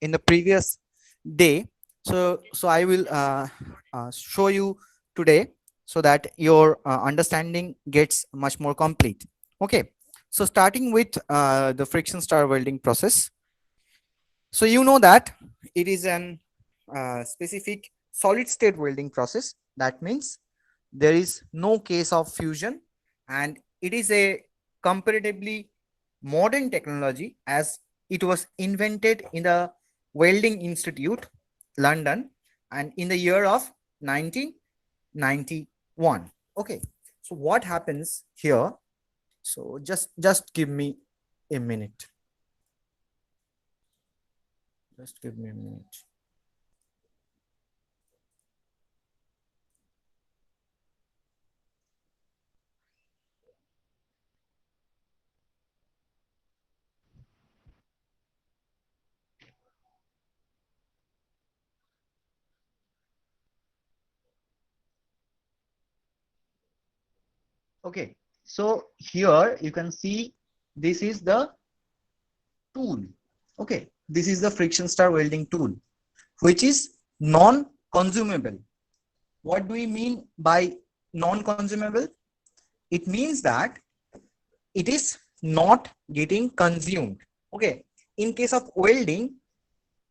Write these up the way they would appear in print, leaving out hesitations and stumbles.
in the previous day. So I will show you today so that your understanding gets much more complete. Okay. So starting with the friction stir welding process. So you know that it is an specific solid state welding process. That means there is no case of fusion, and it is a comparatively modern technology as it was invented in the Welding Institute, London, and in the year of 1991. Okay, so what happens here? So just give me a minute. Just give me a minute. Okay, so here you can see this is the tool. Okay, this is the friction stir welding tool, which is non-consumable. What do we mean by non-consumable? It means that it is not getting consumed. Okay, in case of welding,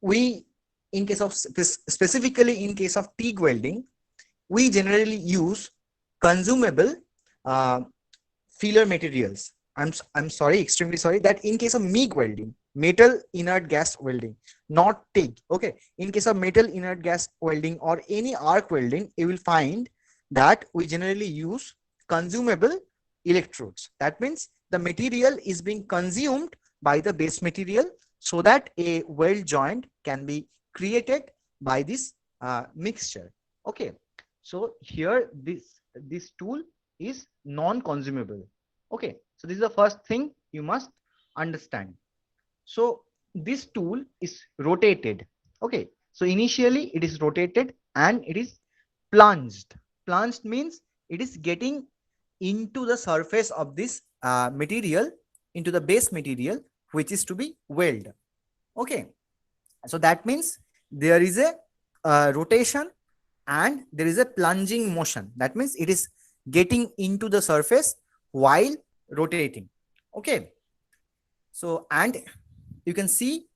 we in case of specifically in case of TIG welding, we generally use consumable uh, filler materials. I'm sorry, extremely sorry, that in case of MIG welding, metal inert gas welding, not TIG. Okay, in case of metal inert gas welding or any arc welding, you will find that we generally use consumable electrodes. That means the material is being consumed by the base material so that a weld joint can be created by this mixture. Okay, so here this tool is non-consumable. Okay, so this is the first thing you must understand. So this tool is rotated. Okay, so initially it is rotated and it is plunged. Plunged means it is getting into the surface of this material, into the base material, which is to be welded. Okay, so that means there is a rotation and there is a plunging motion. That means it is getting into the surface while rotating. Okay, so and you can see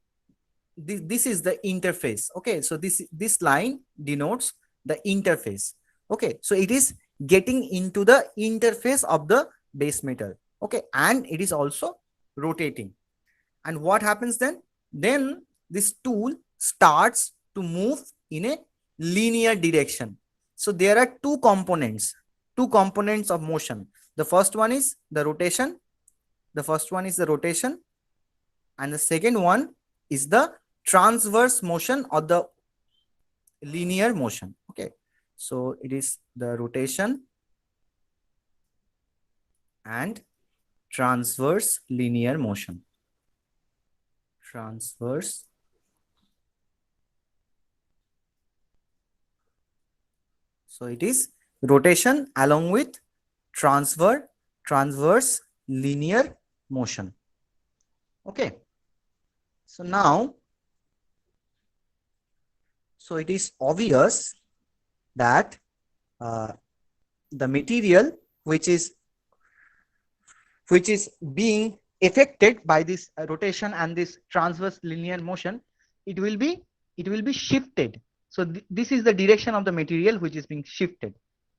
this is the interface. Okay, so this line denotes the interface. Okay, so it is getting into the interface of the base metal. Okay, and it is also rotating. And what happens then this tool starts to move in a linear direction. So there are two components of motion. The first one is the rotation. The first one is the rotation, and the second one is the transverse motion or the linear motion. Okay, so it is the rotation and transverse linear motion. Transverse So it is rotation along with transverse linear motion. Okay, so now so it is obvious that uh, the material which is being affected by this rotation and this transverse linear motion, it will be shifted. So this is the direction of the material which is being shifted.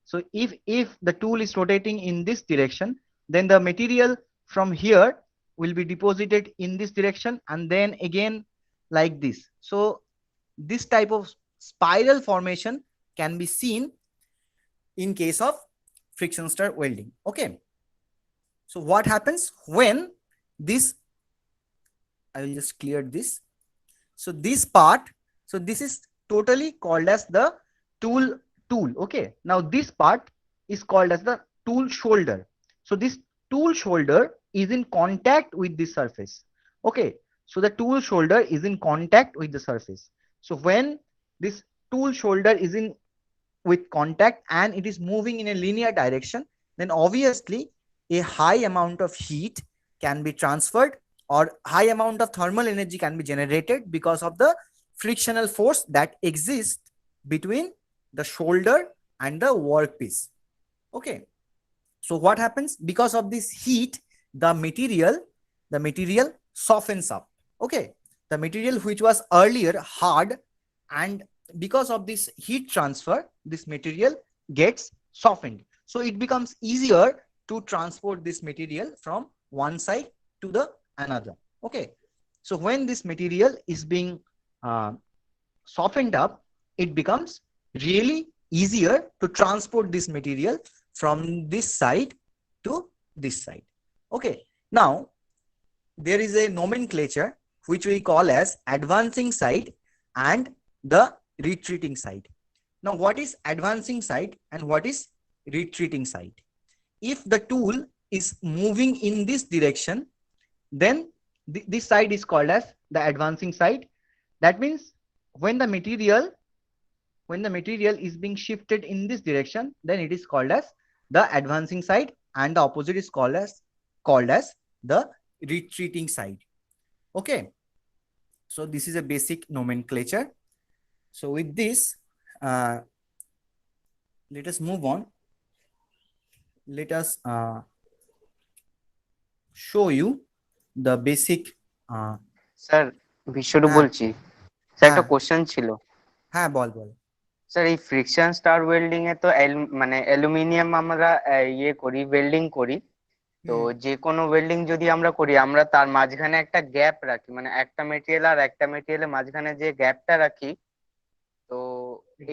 So if the tool is rotating in this direction, then the material from here will be deposited in this direction and then again like this. So this type of spiral formation can be seen in case of friction stir welding. Okay, so what happens when this, I will just clear this. So this part, so this is totally called as the tool. Okay, now this part is called as the tool shoulder. So this tool shoulder is in contact with the surface. Okay, so the tool shoulder is in contact with the surface. So when this tool shoulder is in with contact and it is moving in a linear direction, then obviously a high amount of heat can be transferred or high amount of thermal energy can be generated because of the frictional force that exists between the shoulder and the workpiece. Okay, so what happens because of this heat, the material softens up. Okay, the material which was earlier hard, and because of this heat transfer, this material gets softened, so it becomes easier to transport this material from one side to the another. Okay, so when this material is being uh, softened up, it becomes really easier to transport this material from this side to this side. Okay, now there is a nomenclature which we call as advancing side and the retreating side. Now, what is advancing side and what is retreating side? If the tool is moving in this direction, then this side is called as the advancing side. That means when the material is being shifted in this direction, then it is called as the advancing side, and the opposite is called as the retreating side. Okay, so this is a basic nomenclature. So with this, let us move on. Let us show you the basic. Sir, Biswarup হ্যাঁ বলছি। Sir, হ্যাঁ একটা question ছিল। হ্যাঁ, বল বল। Sir, এই friction stir welding এ তো মানে অ্যালুমিনিয়াম আমরা ইয়ে করি, ওয়েল্ডিং করি। তো হুম, যে কোনো ওয়েল্ডিং যদি আমরা করি, আমরা তার মাঝখানে একটা গ্যাপ রাখি, মানে একটা মেটেরিয়াল আর একটা মেটেরিয়ালের মাঝখানে যে গ্যাপটা রাখি, তো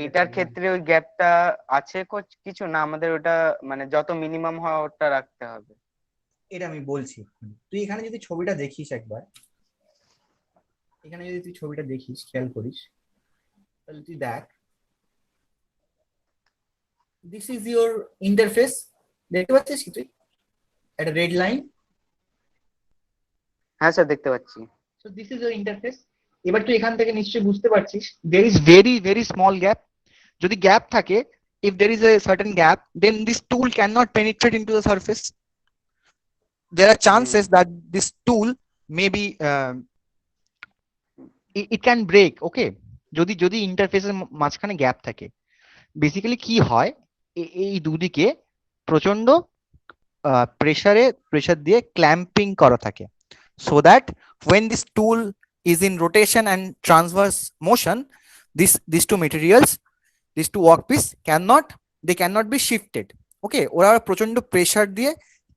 এইটার এক্স্যাক্টলি, হ্যাঁ। ক্ষেত্রে ওই গ্যাপটা আছে কিছু না, আমাদের ওটা মানে যত মিনিমাম হয় ওটা রাখতে হবে? এটা আমি বলছি। তুই এখানে যদি ছবিটা দেখিস একবার, এখানে যদি তুই ছবিটা দেখিস, খেয়াল করিস, তাহলে তুই দেখ, দিস ইজ ইউর ইন্টারফেস। দেখতে পাচ্ছিস কি তুই একটা রেড লাইন? হ্যাঁ স্যার, দেখতে পাচ্ছি। So this is your interface. এবার তুই এখান থেকে নিশ্চয়ই বুঝতে পারছিস there is very very small gap. যদি গ্যাপ থাকে, if there is a certain gap, then this tool cannot penetrate into the surface. There are hmm. chances that this tool may be it can break. Okay, যদি যদি ইন্টারফেসের মাঝখানে gap থাকে, basically কি হয়, এই দুদিকে প্রচন্ড প্রেসার দিয়ে ক্ল্যাম্পিং করা থাকে, so that when this tool is in rotation and transverse motion, these two materials, these two workpiece cannot be shifted. Okay, ওরা প্রচন্ড প্রেসার দিয়ে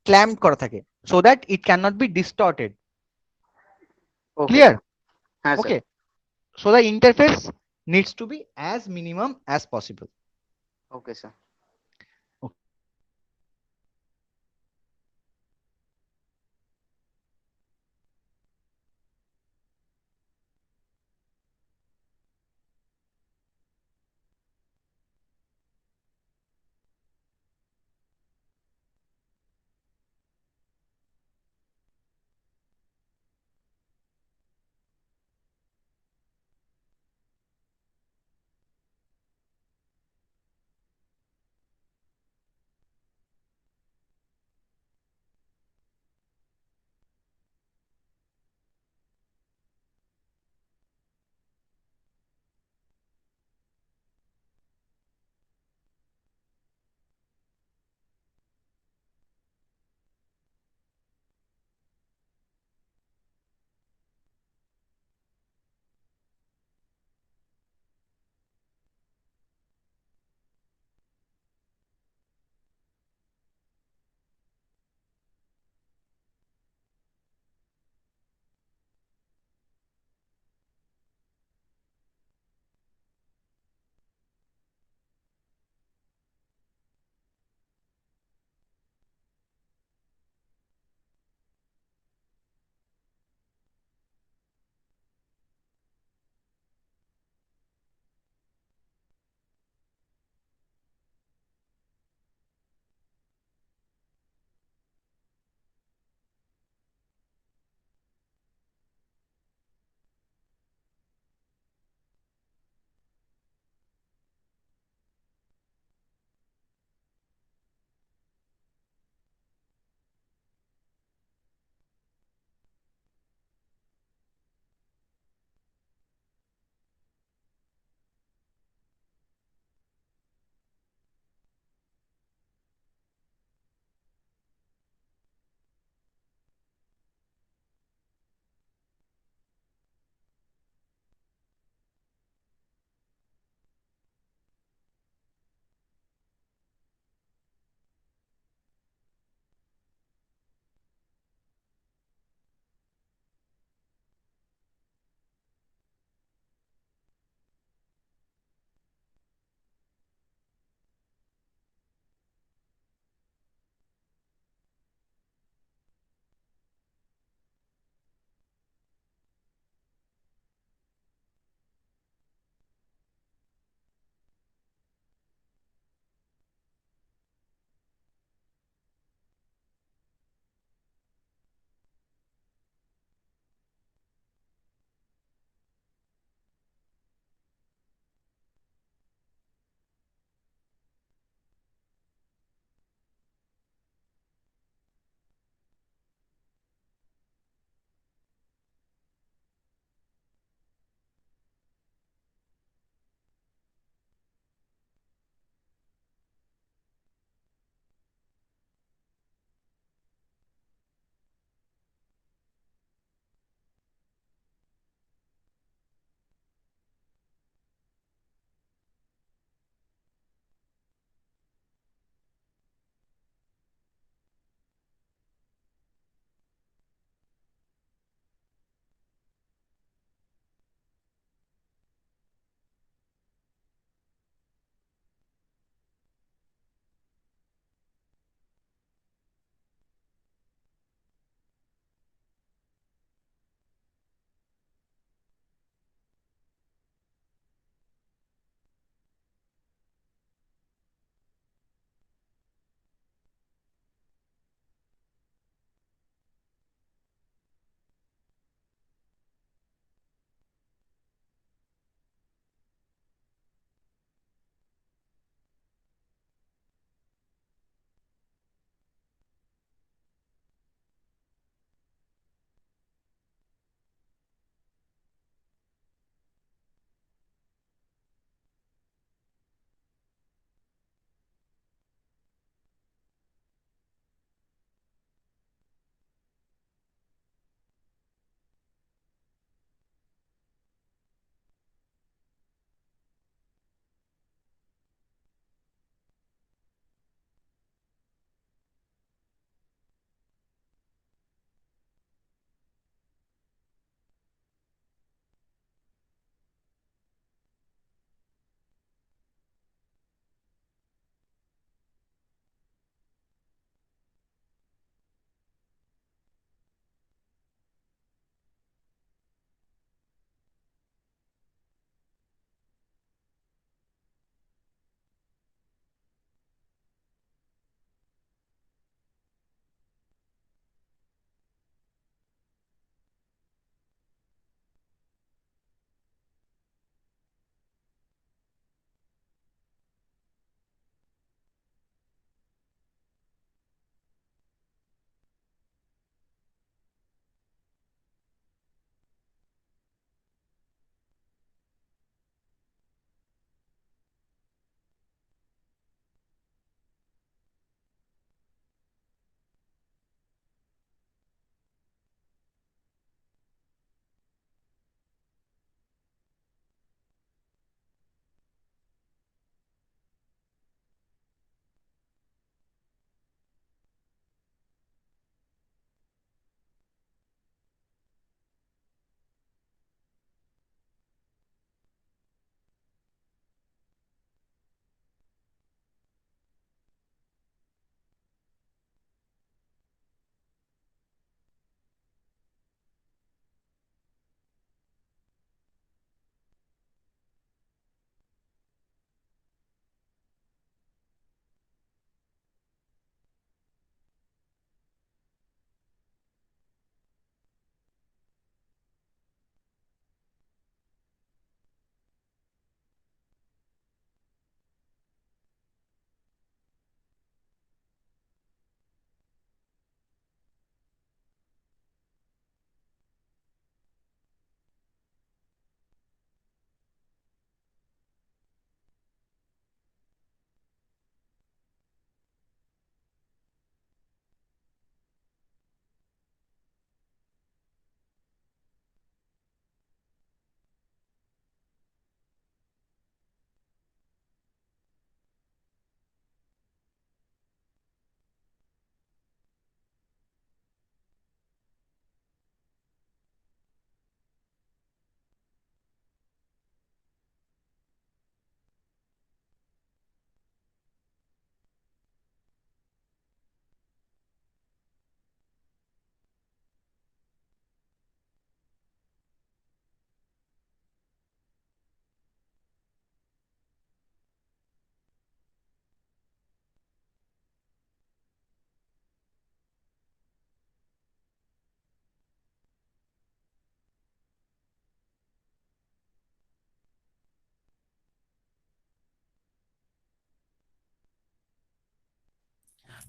ক্ল্যাম্প করা থাকে, so that it cannot be distorted. Okay Clear? Sir. হ্যাঁ sir. Okay, so the interface needs to be as minimum as possible. Okay sir.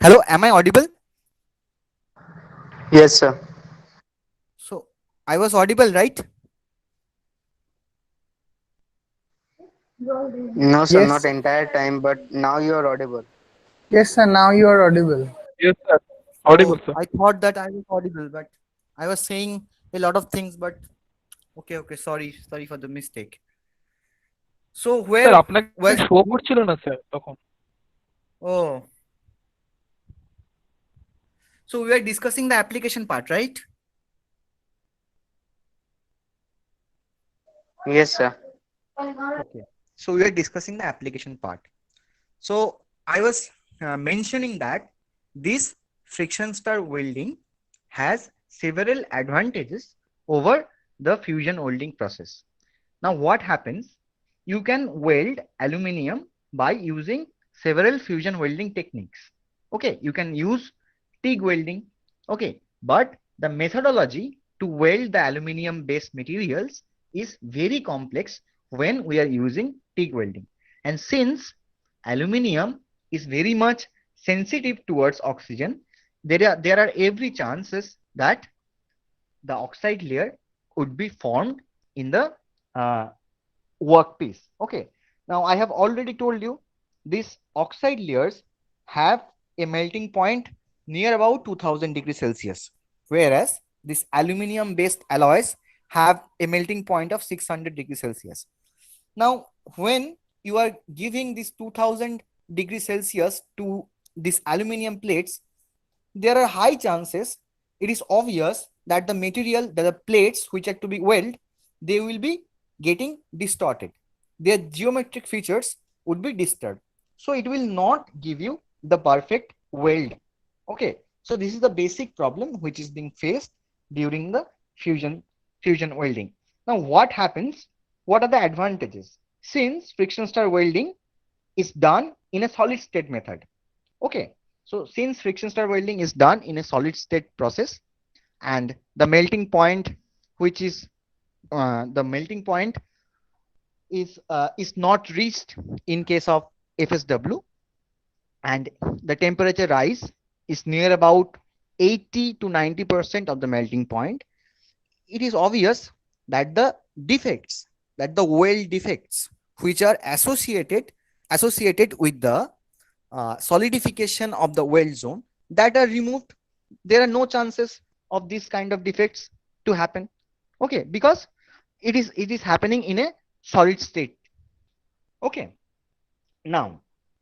Hello, am I audible? Yes, sir. So I was audible, right? No, sir, not Yes, entire time, but now you are audible. yes, sir. Now you are audible. Yes, sir. Audible, Oh, sir. I thought that I was audible, but I was saying a lot of things, but okay, okay, sorry for the mistake. So sir where আপনাকে was show করছিল না sir তখন। oh, so we were discussing the application part, right? Yes, sir. Okay. So we were discussing the application part. So I was mentioning that this friction stir welding has several advantages over the fusion welding process. Now what happens? You can weld aluminium by using several fusion welding techniques. Okay, you can use TIG welding. Okay, but the methodology to weld the aluminium based materials is very complex when we are using TIG welding. And since aluminium is very much sensitive towards oxygen, there are every chances that the oxide layer would be formed in the uh, workpiece. Okay. Now I have already told you these oxide layers have a melting point near about 2000 degrees Celsius, whereas these aluminum based alloys have a melting point of 600 degrees Celsius. Now, when you are giving this 2000 degrees Celsius to these aluminum plates, there are high chances, it is obvious that the material, that the plates which are to be welded, they will be getting distorted. Their geometric features would be disturbed. So it will not give you the perfect weld. Okay. So this is the basic problem which is being faced during the fusion welding. Now what happens? What are the advantages? Since friction stir welding is done in a solid state method. Okay. So since friction stir welding is done in a solid state process, and the melting point, which is the melting point is not reached in case of FSW, and the temperature rise is near about 80 to 90% of the melting point, it is obvious that the defects, that the weld defects which are associated with the solidification of the weld zone, that are removed. There are no chances of this kind of defects to happen. Okay, because it is happening in a solid state. Okay. Now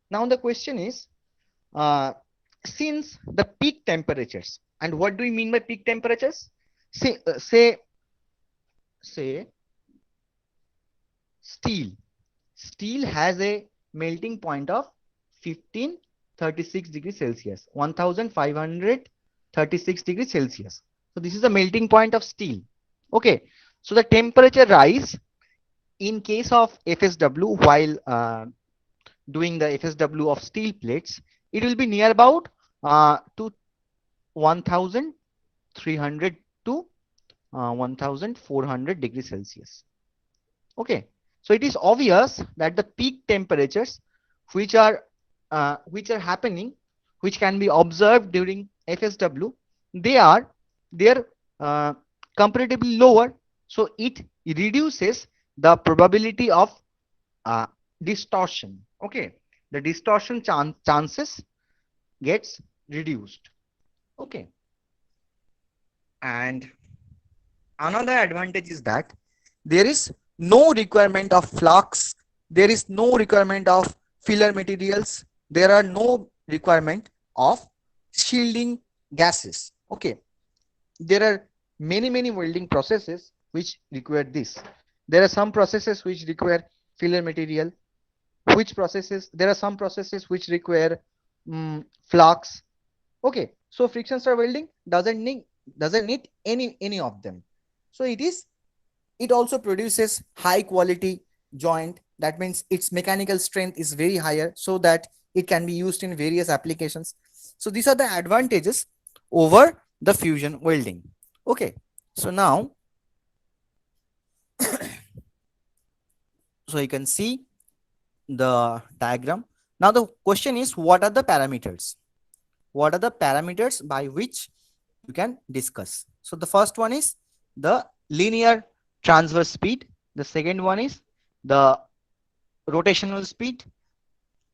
the question is, uh, since the peak temperatures, and what do we mean by peak temperatures? Say steel has a melting point of 1536 degrees Celsius, 1536 degrees Celsius. So this is the melting point of steel. Okay, so the temperature rise in case of FSW, while doing the FSW of steel plates, it will be near about to 1300 to 1400 degrees Celsius. Okay, so it is obvious that the peak temperatures which are happening, which can be observed during FSW, they are uh, comparatively lower. So it reduces the probability of uh, distortion. Okay, the distortion chances gets reduced. Okay, and another advantage is that there is no requirement of flux, there is no requirement of filler materials, there are no requirement of shielding gases. Okay, there are many welding processes which require this. There are some processes which require filler material, which processes, there are some processes which require flux. Okay, so friction stir welding doesn't need any of them. So it also produces high quality joint. That means its mechanical strength is very higher, so that it can be used in various applications. So these are the advantages over the fusion welding. Okay, so now so you can see the diagram. Now the question is, what are the parameters? what are the parameters by which you can discuss. So the first one is the linear transverse speed. The second one is the rotational speed.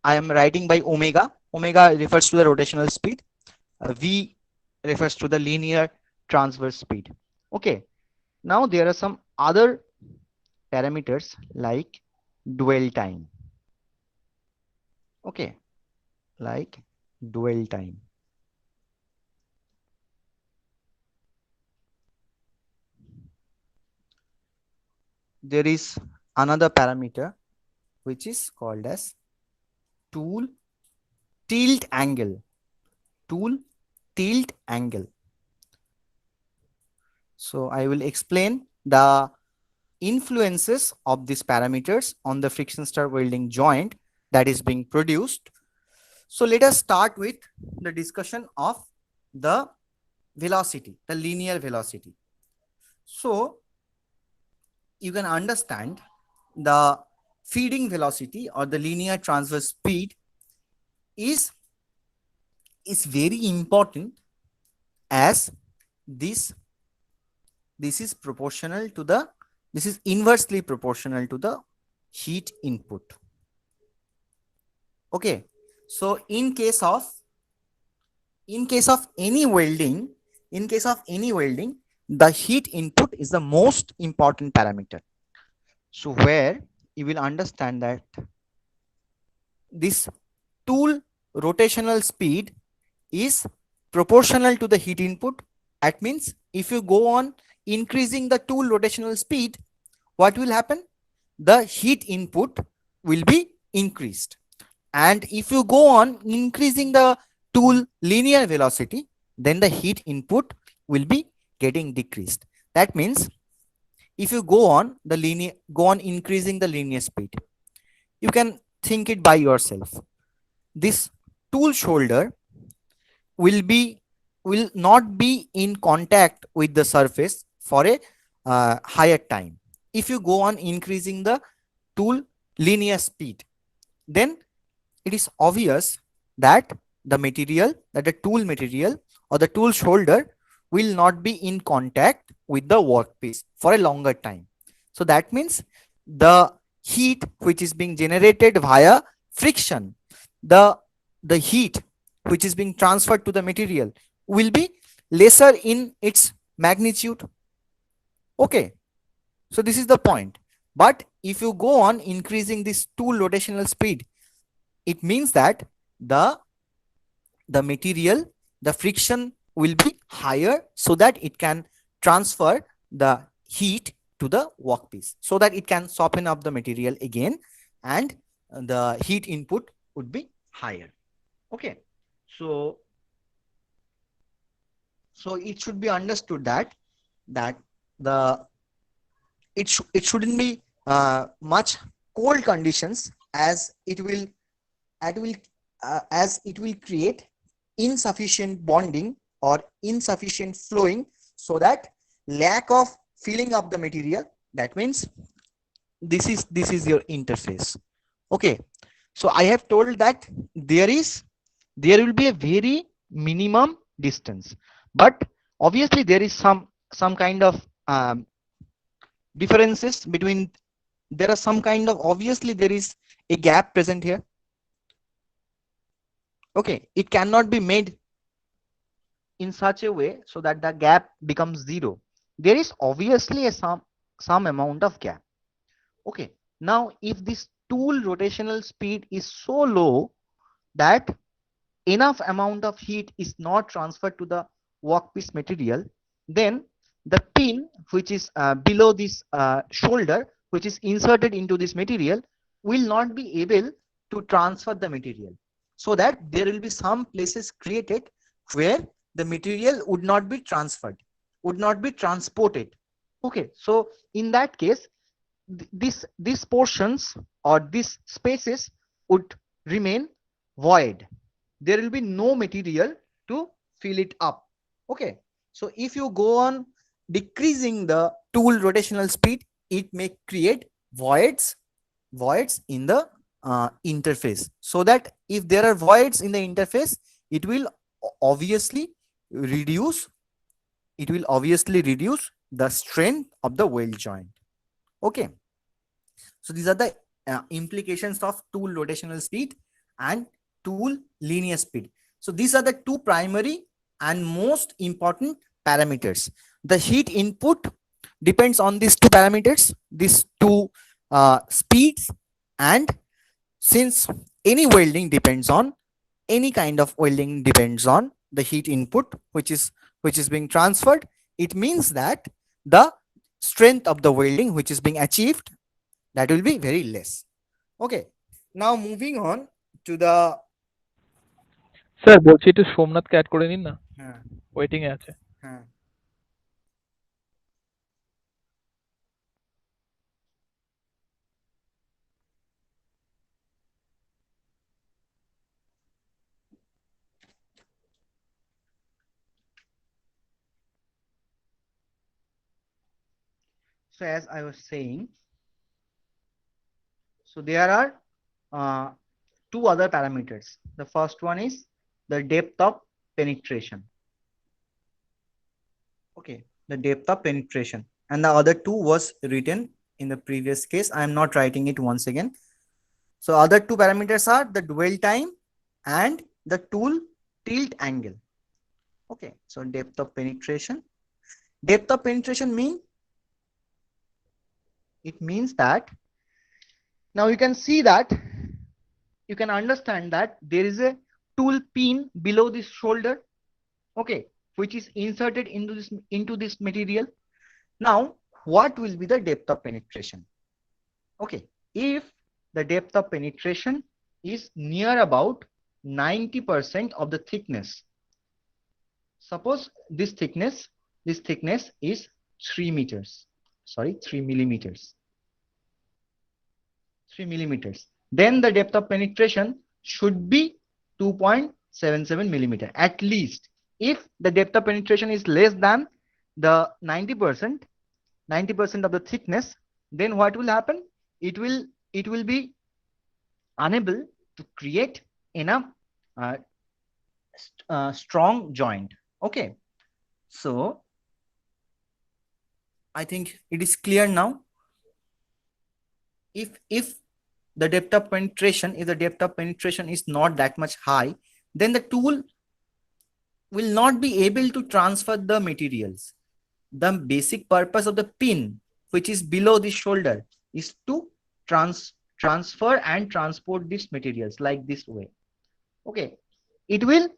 I am writing by omega. Omega refers to the rotational speed. V refers to the linear transverse speed. Okay. Now there are some other parameters like dwell time. Okay. Like dwell time. There is another parameter which is called as tool tilt angle. Tool tilt angle. So I will explain the influences of these parameters on the friction stir welding joint that is being produced. So let us start with the discussion of the velocity, the linear velocity. So you can understand the feeding velocity or the linear transverse speed is very important, as this is proportional to the, this is inversely proportional to the heat input. Okay, so in case of any welding, the heat input is the most important parameter. So where you will understand that this tool rotational speed is proportional to the heat input. That means if you go on increasing the tool rotational speed, what will happen? The heat input will be increased. And if you go on increasing the tool linear velocity, then the heat input will be getting decreased. That means if you go on increasing the linear speed, you can think it by yourself. This tool shoulder will not be in contact with the surface for a higher time. If you go on increasing the tool linear speed, then it is obvious that the tool material or the tool shoulder will not be in contact with the workpiece for a longer time. So that means the heat which is being generated via friction, the heat which is being transferred to the material will be lesser in its magnitude. Okay, so this is the point. But if you go on increasing this tool rotational speed, it means that the material, the friction will be higher, so that it can transfer the heat to the workpiece, so that it can soften up the material again, and the heat input would be higher. Okay, so it should be understood that it shouldn't be much cold conditions, as it will create insufficient bonding or insufficient flowing, so that lack of filling up the material. That means this is your interface. Okay, so I have told that there will be a very minimum distance, but obviously there is some kind of differences between, there are some kind of, obviously there is a gap present here. Okay, it cannot be made in such a way so that the gap becomes zero. There is obviously a some amount of gap. Okay, now if this tool rotational speed is so low that enough amount of heat is not transferred to the workpiece material, then the pin which is below this shoulder, which is inserted into this material, will not be able to transfer the material, so that there will be some places created where the material would not be transferred, would not be transported. Okay, so in that case, these portions or these spaces would remain void. There will be no material to fill it up. Okay, so if you go on decreasing the tool rotational speed, it may create voids in the interface, so that if there are voids in the interface, it will obviously reduce, it will obviously reduce the strength of the weld joint. Okay. So these are the implications of tool rotational speed and tool linear speed. So these are the two primary and most important parameters. The heat input depends on these two parameters, these two speeds, and since any kind of welding depends on the heat input which is being transferred, it means that the strength of the welding which is being achieved, that will be very less. Okay, now moving on to the sir বলছি একটু সোমনাথকে add করে নিন না, হ্যাঁ, waiting এ আছে। হ্যাঁ। So as I was saying, so there are two other parameters. The first one is the depth of penetration. Okay, the depth of penetration, and the other two was written in the previous case. I am not writing it once again. So other two parameters are the dwell time and the tool tilt angle. Okay, so depth of penetration. Depth of penetration means that now you can see that, you can understand that there is a tool pin below this shoulder, okay, which is inserted into this material. Now what will be the depth of penetration? Okay, if the depth of penetration is near about 90% of the thickness, suppose this thickness is 3 millimeters, then the depth of penetration should be 2.77 millimeter at least. If the depth of penetration is less than the 90% of the thickness, then what will happen? It will be unable to create enough strong joint. Okay, so I think it is clear now. If the depth of penetration is not that much high, then the tool will not be able to transfer the materials. The basic purpose of the pin which is below the shoulder is to transfer and transport these materials like this way. Okay, it will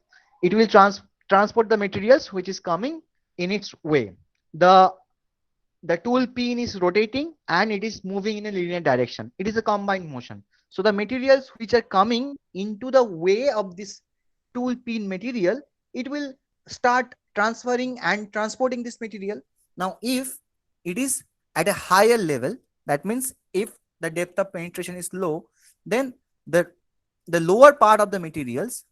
transport the materials which is coming in its way. The tool pin is rotating and it is moving in a linear direction. It is a combined motion. So the materials which are coming into the way of this tool pin material, it will start transferring and transporting this material. Now if it is at a higher level, that means if the depth of penetration is low, then the lower part of the materials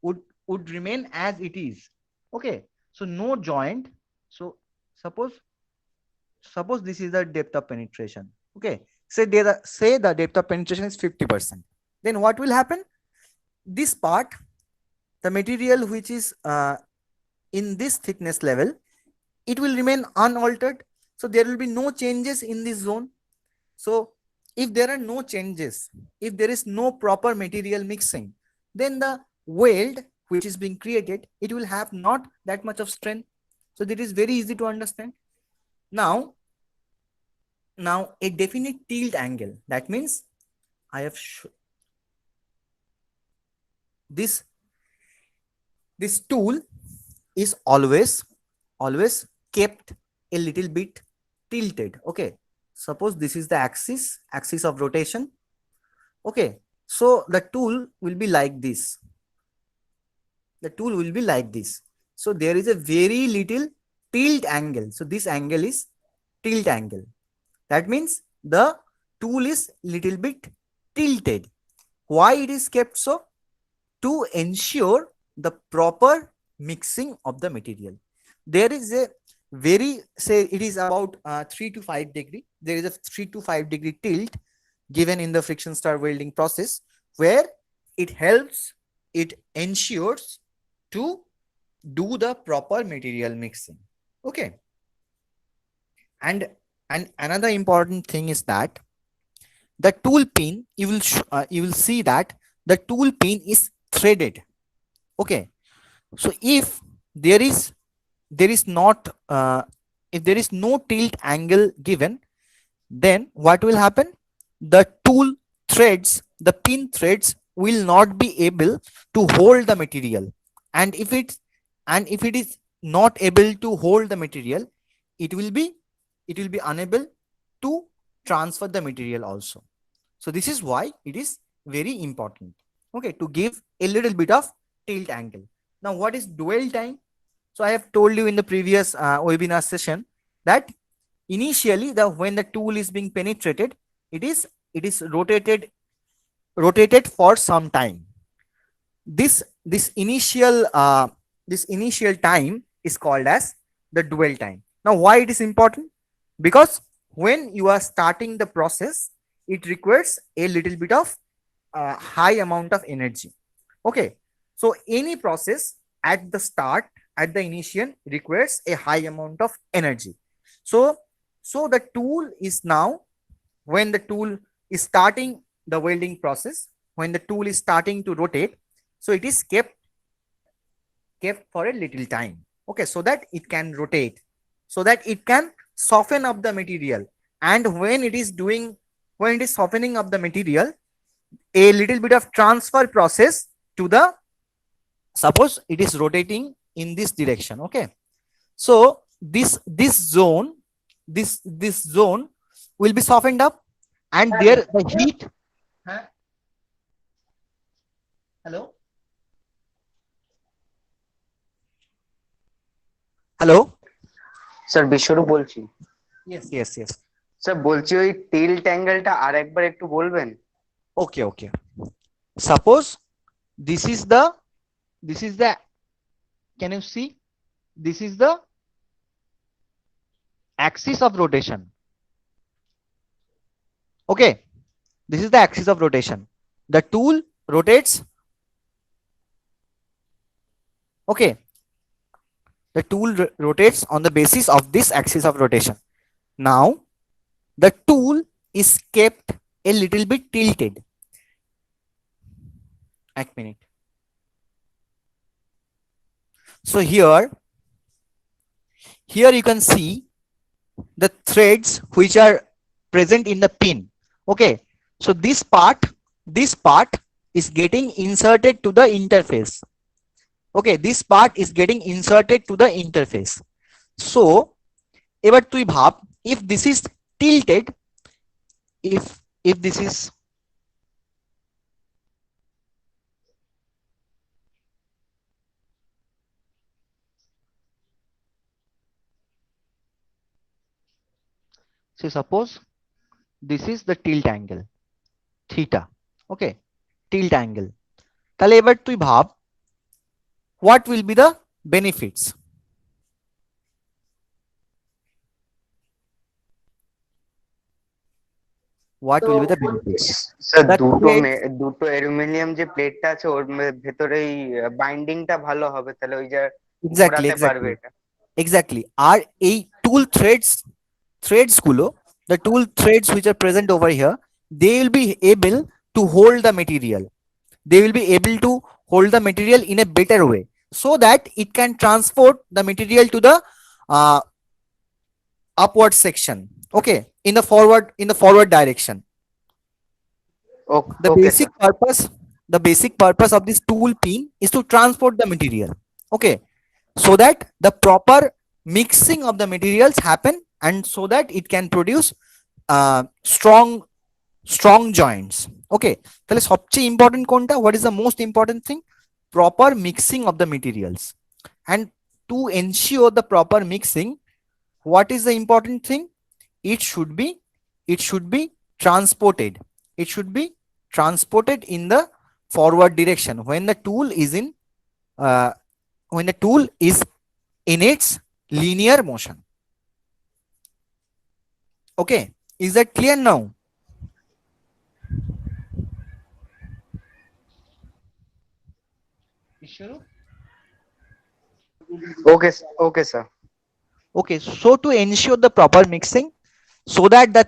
would remain as it is. Okay, so no joint. So suppose this is the depth of penetration. Okay, say the depth of penetration is 50%. Then what will happen? This part, the material which is in this thickness level, it will remain unaltered. So there will be no changes in this zone. So if there are no changes, if there is no proper material mixing, then the weld which is being created, it will have not that much of strength. So that is very easy to understand. Now a definite tilt angle, that means I have this tool is always kept a little bit tilted. Okay, suppose this is the axis of rotation. Okay, so the tool will be like this. So there is a very little tilt angle. So this angle is tilt angle. That means the tool is little bit tilted. Why it is kept so? To ensure the proper mixing of the material. There is a say it is about 3 to 5 degree. There is a 3 to 5 degree tilt given in the friction stir welding process, where it helps it ensures to do the proper material mixing. Okay. And another important thing is that the tool pin, you will see that the tool pin is threaded. Okay. So if there is not if there is no tilt angle given, then what will happen? The tool threads, the pin threads will not be able to hold the material. And if it is not able to hold the material, it will be unable to transfer the material also. So this is why it is very important, okay, to give a little bit of tilt angle. Now, what is dwell time? So I have told you in the previous webinar session that initially when the tool is being penetrated, it is rotated for some time. This initial time is called as the dwell time. Now, why it is important? Because when you are starting the process, it requires a little bit of high amount of energy. Okay, so any process at the start, at the initial, requires a high amount of energy. So the tool is now, when the tool is starting the welding process, when the tool is starting to rotate, so it is kept for a little time, okay, so that it can rotate, so that it can soften up the material. And when it is softening up the material, a little bit of transfer process to the, suppose it is rotating in this direction, okay, so this zone will be softened up, and there the heat. Huh? Hello? Hello? Sir Biswarup বলছি। Yes. Sir বলছি ওই tilt অ্যাঙ্গেলটা আরেকবার একটু বলবেন? Okay. Suppose this is the, can you see? This is the axis of rotation. Okay. This is the axis of rotation. The tool rotates. Okay. The tool rotates on the basis of this axis of rotation. Now, the tool is kept a little bit tilted. A minute. So here you can see the threads which are present in the pin. Okay, so this part is getting inserted to the interface. Okay, this part is getting inserted to the interface. So ever তুই ভাব, if this is tilted, if this is, so suppose this is the tilt angle theta. Okay, tilt angle. তাহলে এবার তুই ভাব, what will be the benefits? What will be the benefits? Sir The দুটো aluminium যে প্লেটটা আছে ওর ভেতরেই বাইন্ডিংটা ভালো হবে, তাহলে ওই যে ঘোরাতে পারবে এটা। Exactly. আর এই tool threads গুলো, the tool threads which are present over here, they will be able to hold the material. They will be able to hold the material in a better way, so that it can transport the material to the upward section. Okay, in the forward direction. The basic purpose of this tool pin is to transport the material. Okay, so that the proper mixing of the materials happen, and so that it can produce strong joints. Okay, তাহলে সবচেয়ে important কোনটা? What is the most important thing? Proper mixing of the materials. And to ensure the proper mixing, what is the important thing? It should be transported. It should be transported in the forward direction when the tool is in its linear motion. Okay, is that clear now? Ishwaru? Okay, sir. Okay, so to ensure the proper mixing, so that the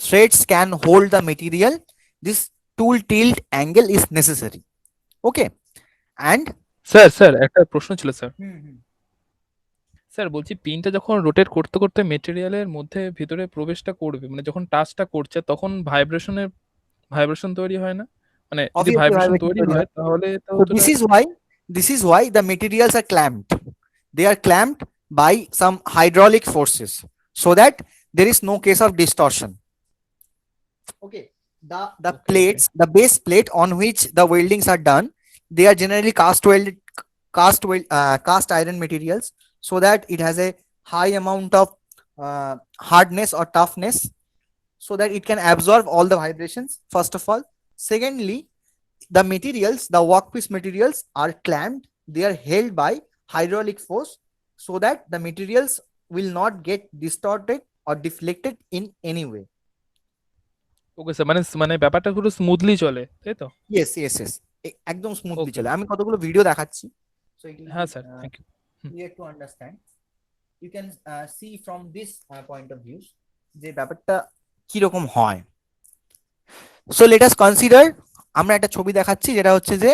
threads can hold the material, this tool tilt angle is necessary. Okay, and sir sir একটা প্রশ্ন ছিল sir. হুম। Sir বলছি পিনটা যখন rotate করতে করতে মেটেরিয়ালের মধ্যে ভিতরে প্রবেশটা করবে, মানে যখন টাচটা করছে তখন ভাইব্রেশন তৈরি হয় না? মানে যদি Obviously ভাইব্রেশন vibration তৈরি তৈরি হয় হয়। তাহলে তো So ওটা this is why the materials are clamped. They are clamped by some hydraulic forces so that there is no case of distortion. Okay, the okay, okay. plates, the base plate on which the weldings are done, they are generally cast iron materials, so that it has a high amount of hardness or toughness, so that it can absorb all the vibrations, first of all. Secondly, the materials, the workpiece materials are clamped, they are held by hydraulic force, so that the materials will not get distorted or deflected in any way. Okay sir, মানে মানে ব্যাপারটা পুরো smoothly চলে, তাই তো? Yes, একদম smoothly ওকে, চলে। ওকে। আমি কতগুলো ভিডিও দেখাচ্ছি, so it will হ্যাঁ be sir, thank you. clear to understand. You can see from this point of view যে ব্যাপারটা কি রকম হয়। So let us consider, আমরা একটা ছবি দেখাচ্ছি যেটা হচ্ছে যে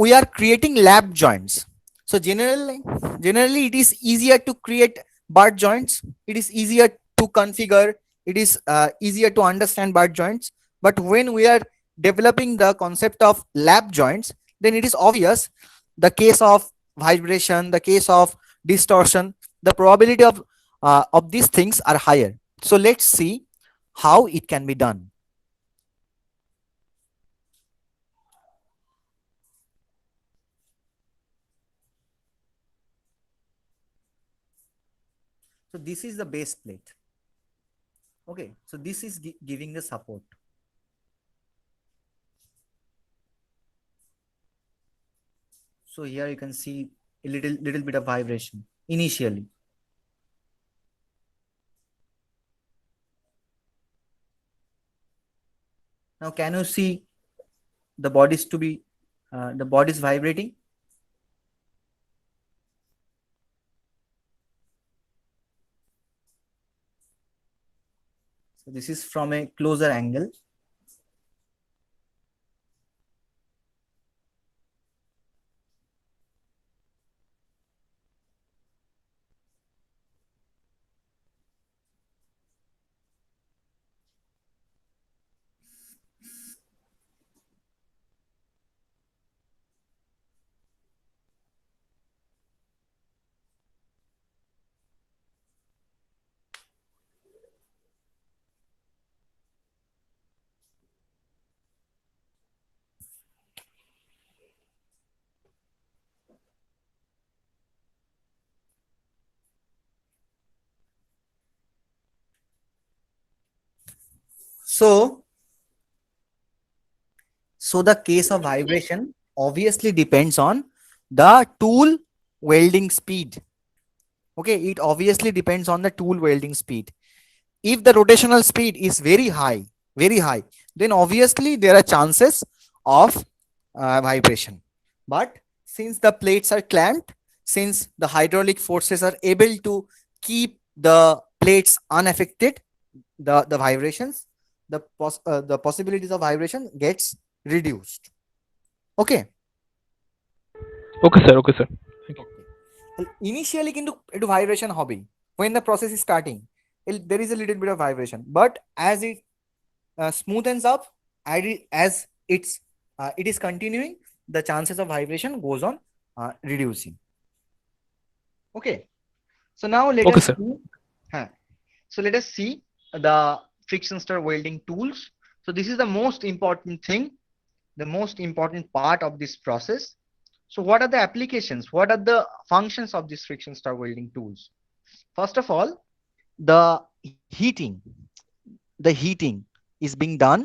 we are creating lap joints. So generally it is easier to create butt joints, it is easier to configure, it is easier to understand butt joints. But when we are developing the concept of lap joints, then it is obvious the case of vibration, the case of distortion, the probability of these things are higher. So let's see how it can be done. So this is the base plate. Okay, so this is giving the support. So here you can see a little bit of vibration initially. Now can you see the bodies to be the bodies vibrating? So this is from a closer angle. So the case of vibration obviously depends on the tool welding speed. Okay, it obviously depends on the tool welding speed. If the rotational speed is very high, then obviously there are chances of vibration. But since the plates are clamped, since the hydraulic forces are able to keep the plates unaffected, the vibrations, the possibilities of vibration gets reduced. Okay. Okay sir, okay sir. Initially কিন্তু একটু vibration হবেই when the process is starting, there is a little bit of vibration, but as it smoothens up, as it is continuing, the chances of vibration goes on reducing. Okay, so now let Okay, us sir. see so let us see the friction stir welding tools. So this is the most important thing, the most important part of this process. So what are the applications? What are the functions of these friction stir welding tools? First of all, the heating is being done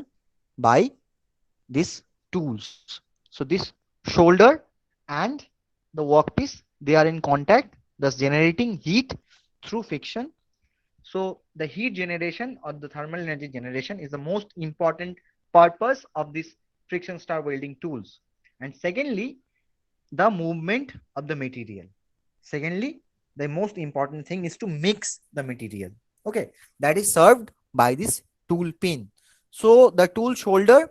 by these tools. So this shoulder and the workpiece, they are in contact, thus generating heat through friction. So the heat generation or the thermal energy generation is the most important purpose of this friction stir welding tools. And secondly, the movement of the material. Secondly, the most important thing is to mix the material. Okay, that is served by this tool pin. So the tool shoulder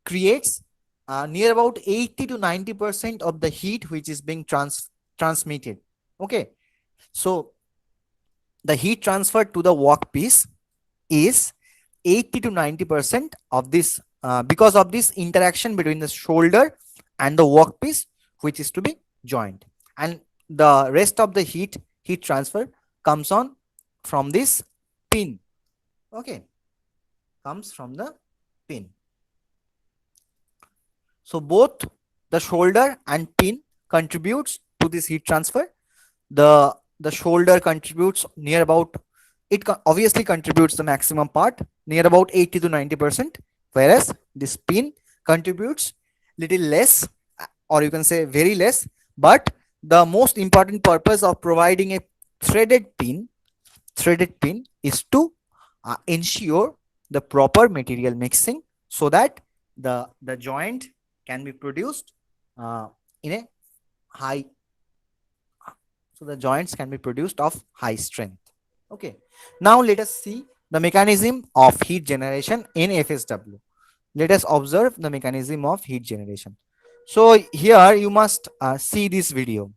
creates near about 80 to 90% of the heat which is being transmitted. Okay, so the heat transferred to the workpiece is 80 to 90% of this because of this interaction between the shoulder and the workpiece which is to be joined, and the rest of the heat transfer comes on from this pin. Okay, comes from the pin. So both the shoulder and pin contributes to this heat transfer. The shoulder contributes near about, obviously contributes the maximum part, near about 80 to 90%, whereas this pin contributes little less, or you can say very less. But the most important purpose of providing a threaded pin is to ensure the proper material mixing, so that the joint can be produced in a high, so the joints can be produced of high strength. Okay, now let us see the mechanism of heat generation in FSW. Let us observe the mechanism of heat generation. So here you must see this video.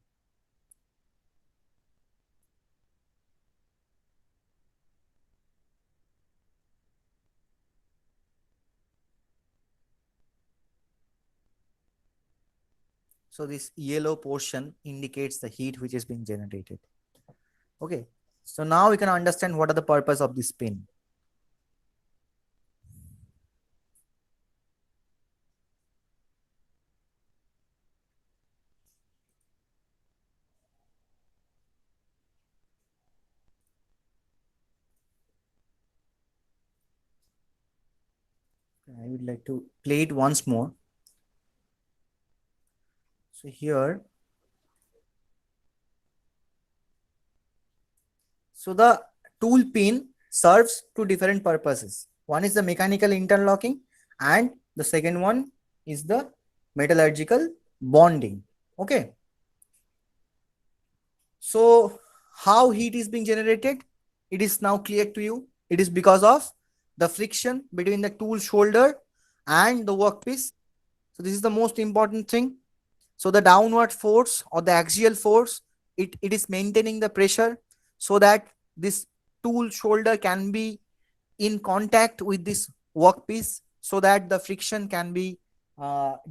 So this yellow portion indicates the heat which is being generated. Okay, so now we can understand what are the purpose of this pin. I would like to play it once more. So here, so the tool pin serves two different purposes. One is the mechanical interlocking, and the second one is the metallurgical bonding. Okay. So how heat is being generated? It is now clear to you. It is because of the friction between the tool shoulder and the workpiece. So this is the most important thing. So the downward force or the axial force, it is maintaining the pressure so that this tool shoulder can be in contact with this workpiece, so that the friction can be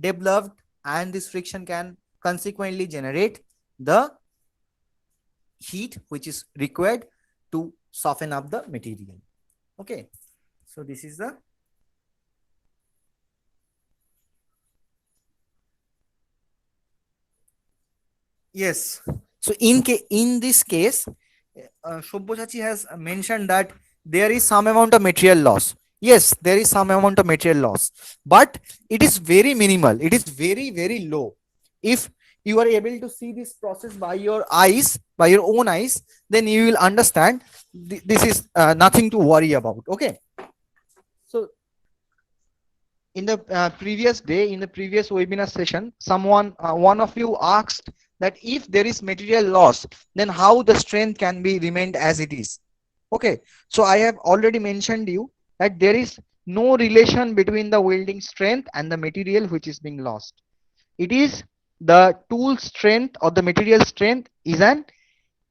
developed, and this friction can consequently generate the heat which is required to soften up the material. Okay, so this is the yes. So in this case, Shobhochachi has mentioned that there is some amount of material loss. Yes, there is some amount of material loss, but it is very minimal. It is very, very low. If you are able to see this process by your eyes, by your own eyes, then you will understand this is nothing to worry about. Okay. So in the previous day, in the previous webinar session, someone, one of you asked that if there is material loss, then how the strength can be remained as it is. Okay, so I have already mentioned you that there is no relation between the welding strength and the material which is being lost. It is the tool strength or the material strength is an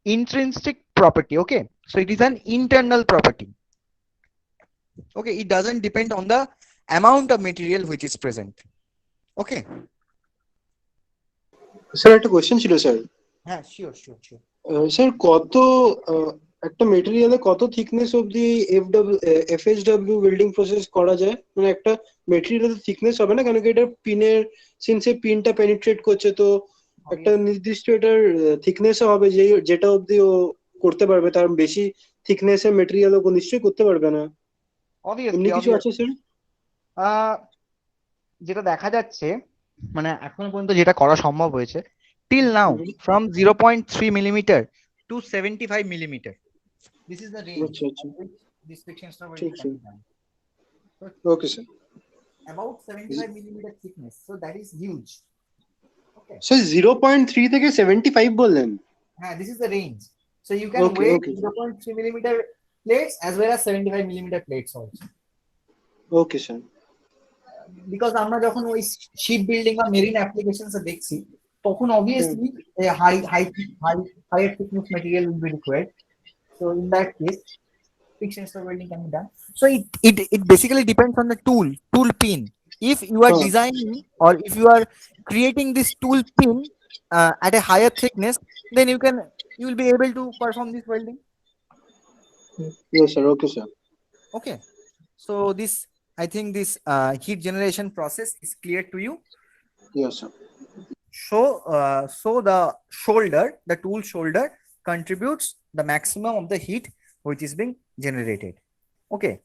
intrinsic property. Okay, so it is an internal property. Okay, it doesn't depend on the amount of material which is present. Okay. Sir একটা question ছিল sir. হ্যাঁ, sure. Sir কত একটা মেটেরিয়ালে কত thickness অবধি এফএসডব্লিউ welding process করা যায়? মানে একটা মেটেরিয়ালের থিকনেস হবে না, কারণ কি এটা পিনের, সিন্স এই পিনটা পেনিট্রেট করছে, তো একটা নির্দিষ্ট এটার থিকনেস হবে যেটা অবধি ও করতে পারবে, তার বেশি থিকনেসের মেটেরিয়াল ও নিশ্চয়ই করতে পারবে না। এমনি কিছু আছে স্যার? যেটা দেখা যাচ্ছে, মানে এখনো পর্যন্ত যেটা করা সম্ভব হয়েছে, till now from 0.3 millimeter to 75 millimeter, this is the range this friction stir welding can be done. Okay sir. About 75 millimeter thickness, so that is huge. So 0.3 থেকে 75 বললেন? This is the range. So you can Okay, weld okay. 0.3 millimeter plates as well as 75 millimeter plates also. Okay, sir. Because আমরা যখন ওই ship building বা marine applications দেখছি তখন obviously a higher thickness material will be required. So in that case, friction stir welding can be done. So it basically depends on the tool pin. If you are designing or if you are creating this tool pin at a higher thickness, then you will be able to perform this welding. Yes, sir. Okay, sir. Okay. So this, I think this heat generation process is clear to you. Yes, sir. So the tool shoulder contributes the maximum of the heat which is being generated. Okay.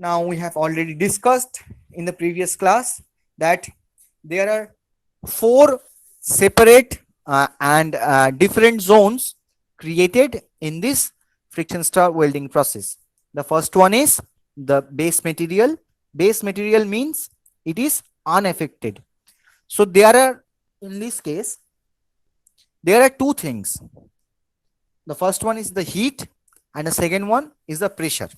Now we have already discussed in the previous class that there are 4 separate and different zones created in this friction stir welding process. The first one is the base material. Base material means it is unaffected. So there are, in this case, there are 2 things. The first one is the heat and the second one is the pressure.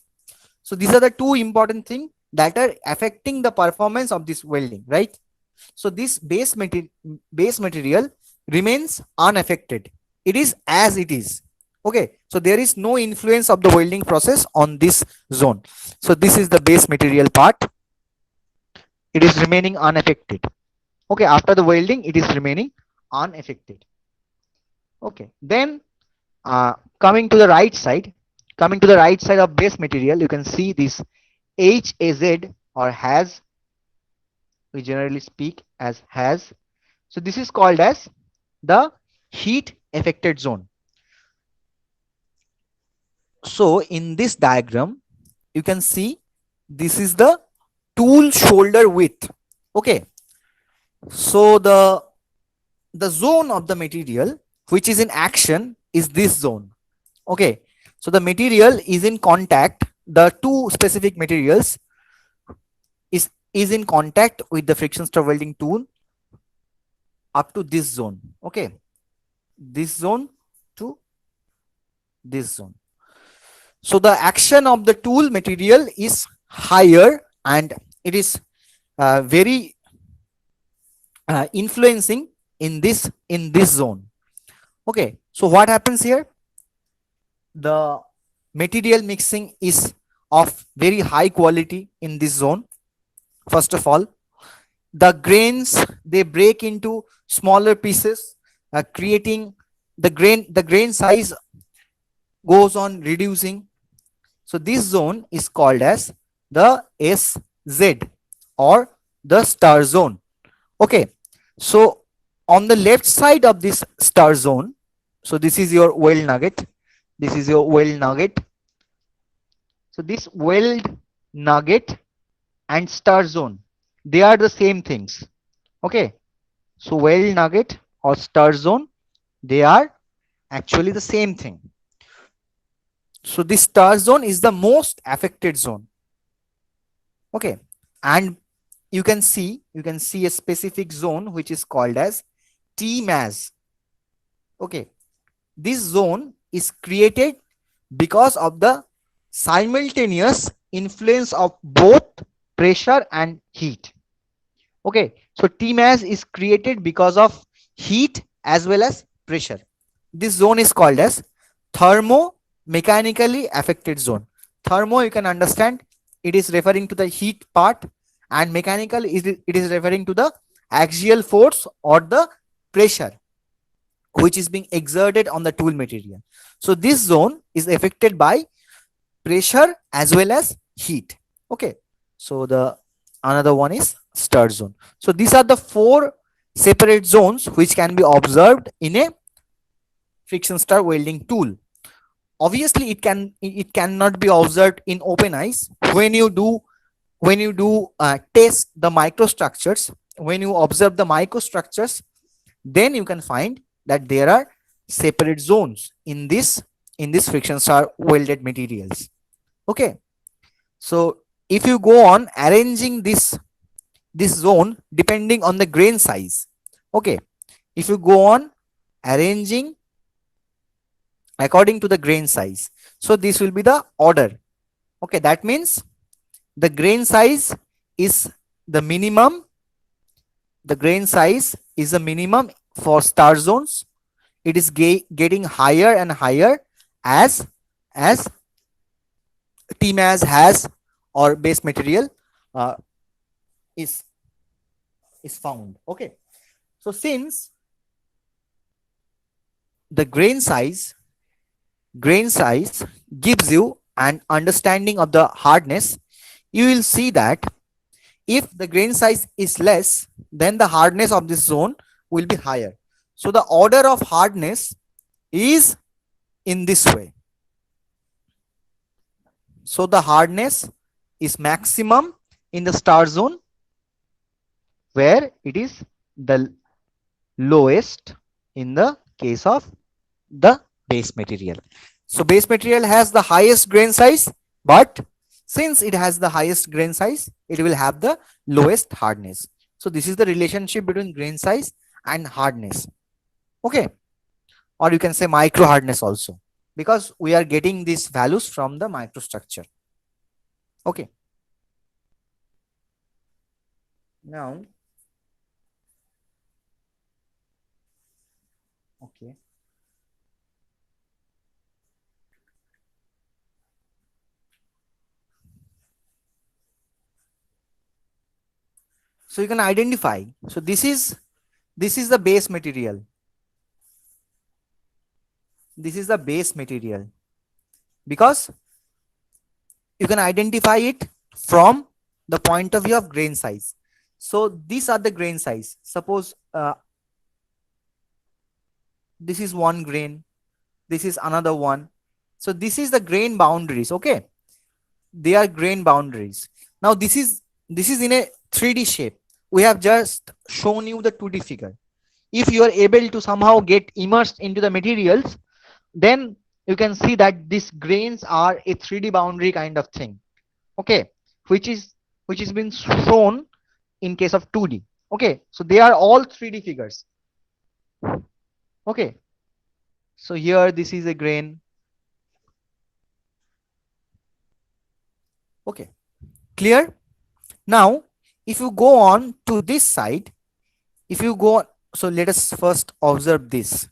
So these are the 2 important things that are affecting the performance of this welding, right? So this base material remains unaffected. It is as it is. Okay. So there is no influence of the welding process on this zone. So this is the base material part. It is remaining unaffected. Okay. After the welding, it is remaining unaffected. Okay. Then coming to the right side of base material, you can see this HAZ or has. We generally speak as has. So this is called as the heat affected zone. So in this diagram, you can see this is the tool shoulder width. Okay. So the zone of the material which is in action is this zone. Okay. So the material is in contact, the 2 specific materials is in contact with the friction stir welding tool up to this zone. Okay. This zone to this zone. So the action of the tool material is higher and it is very influencing in this zone. Okay. So what happens here? The material mixing is of very high quality in this zone. First of all, the grains, they break into smaller pieces, creating the grain size goes on reducing. So this zone is called as the SZ or the star zone. Okay. So on the left side of this star zone, so this is your weld nugget. This is your weld nugget. So this weld nugget and star zone, they are the same things. Okay. So weld nugget or star zone, they are actually the same thing. So this star zone is the most affected zone. Okay. And you can see a specific zone which is called as TMAS. Okay. This zone is created because of the simultaneous influence of both pressure and heat. Okay. So TMAS is created because of heat as well as pressure. This zone is called as thermomechanically affected zone. Thermo, you can understand, it is referring to the heat part, and mechanical it is referring to the axial force or the pressure which is being exerted on the tool material. So this zone is affected by pressure as well as heat. Okay. So the another one is stir zone. So these are the 4 separate zones which can be observed in a friction stir welding tool. Obviously it cannot be observed in open eyes. When you do test the microstructures, when you observe the microstructures, then you can find that there are separate zones in this friction stir welded materials. Okay. So if you go on arranging this zone depending on the grain size, Okay, if you go on arranging according to the grain size, so this will be the order. Okay, that means the grain size is the minimum. The grain size is the minimum for star zones. It is getting higher and higher as TMAS has or base material uh, is found. Okay, so since the grain size gives you an understanding of the hardness, you will see that if the grain size is less, then the hardness of this zone will be higher. So the order of hardness is in this way. So the hardness is maximum in the star zone, where it is the lowest in the case of the base material. So base material has the highest grain size, but since it has the highest grain size, it will have the lowest hardness. So this is the relationship between grain size and hardness. Okay, or you can say micro hardness also, because we are getting these values from the microstructure. Okay, now okay, so you can identify. So this is the base material. This is the base material, because you can identify it from the point of view of grain size. So these are the grain size. Suppose this is one grain, this is another one. So this is the grain boundaries. Okay, they are grain boundaries. Now this is in a 3D shape. We have just shown you the 2D figure. If you are able to somehow get immersed into the materials, then you can see that these grains are a 3D boundary kind of thing. Okay, which is been shown in case of 2D. Okay, so they are all 3D figures. Okay, so here this is a grain. Okay, clear? Now if you go on to this side, if you go on, so let us first observe this.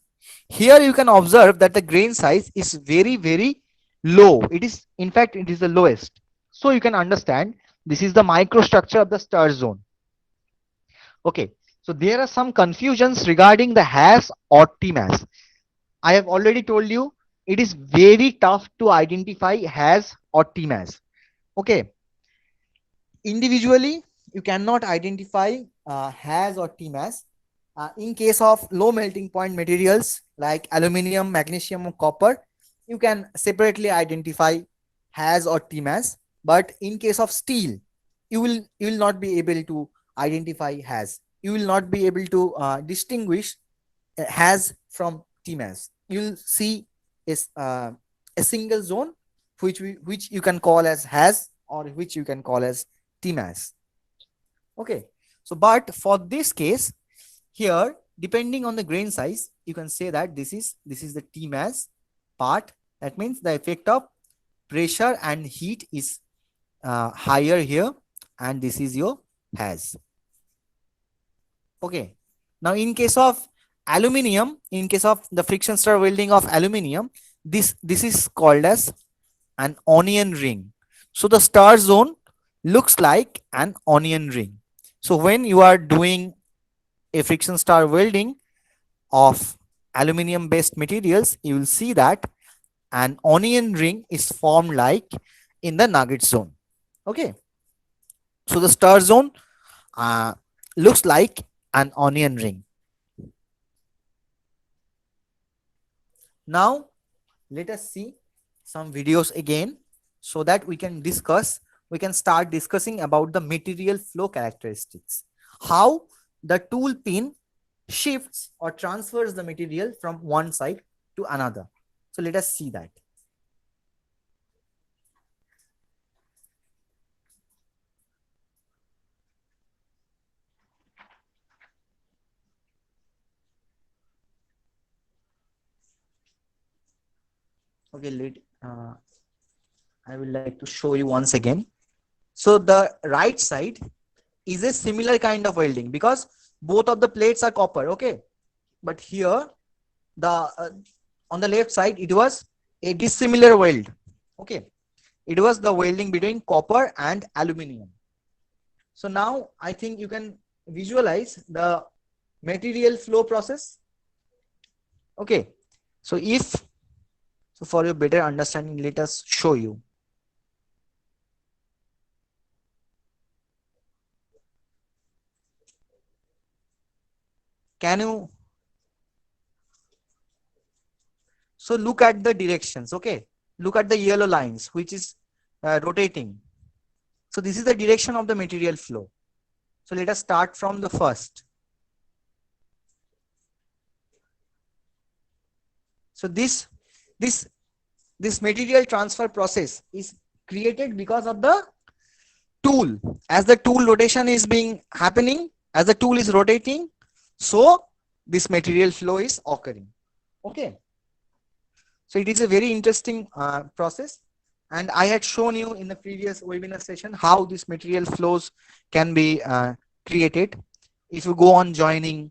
Here you can observe that the grain size is very, very low. It is, in fact, it is the lowest. So you can understand this is the microstructure of the star zone. Okay, so there are some confusions regarding the HAS or TMAS. I have already told you it is very tough to identify HAS or TMAS. Okay, individually you cannot identify HAS or TMAS. In case of low melting point materials like aluminium, magnesium, or copper, you can separately identify HAS or TMAS. But in case of steel, you will not be able to identify HAS. You will not be able to distinguish HAS from TMAS. You will see is a single zone which you can call as HAS or which you can call as TMAS. Okay, so but for this case, here, depending on the grain size, you can say that this is the TMAS part. That means the effect of pressure and heat is higher here, and this is your HAS. Okay. Now, in case of aluminium, in case of the friction stir welding of aluminium, this is called as an onion ring. So the star zone looks like an onion ring. So when you are doing a friction stir welding of aluminium based materials, you will see that an onion ring is formed like in the nugget zone. Okay, so the star zone looks like an onion ring. Now let us see some videos again, so that we can start discussing about the material flow characteristics, how the tool pin shifts or transfers the material from one side to another. So let us see that. Okay, I will like to show you once again. So the right side is a similar kind of welding because both of the plates are copper. Okay, but here the on the left side it was a dissimilar weld. Okay, it was the welding between copper and aluminum. So now I think you can visualize the material flow process. Okay, so for your better understanding, let us show you. Can you so look at the directions? Okay, look at the yellow lines which is rotating. So this is the direction of the material flow. So let us start from the first. So this material transfer process is created because of the tool. As the tool rotation is being happening, as the tool is rotating, so this material flow is occurring. Okay, so it is a very interesting process, and I had shown you in the previous webinar session how this material flows can be created if you go on joining.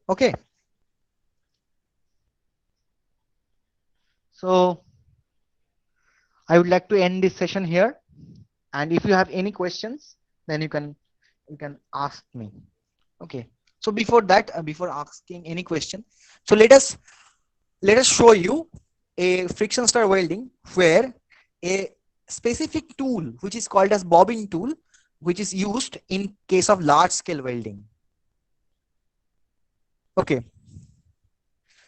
Okay, so I would like to end this session here, and if you have any questions, then you can ask me. Okay, so before that, before asking any question, so let us show you a friction stir welding where a specific tool which is called as bobbin tool, which is used in case of large scale welding. Okay,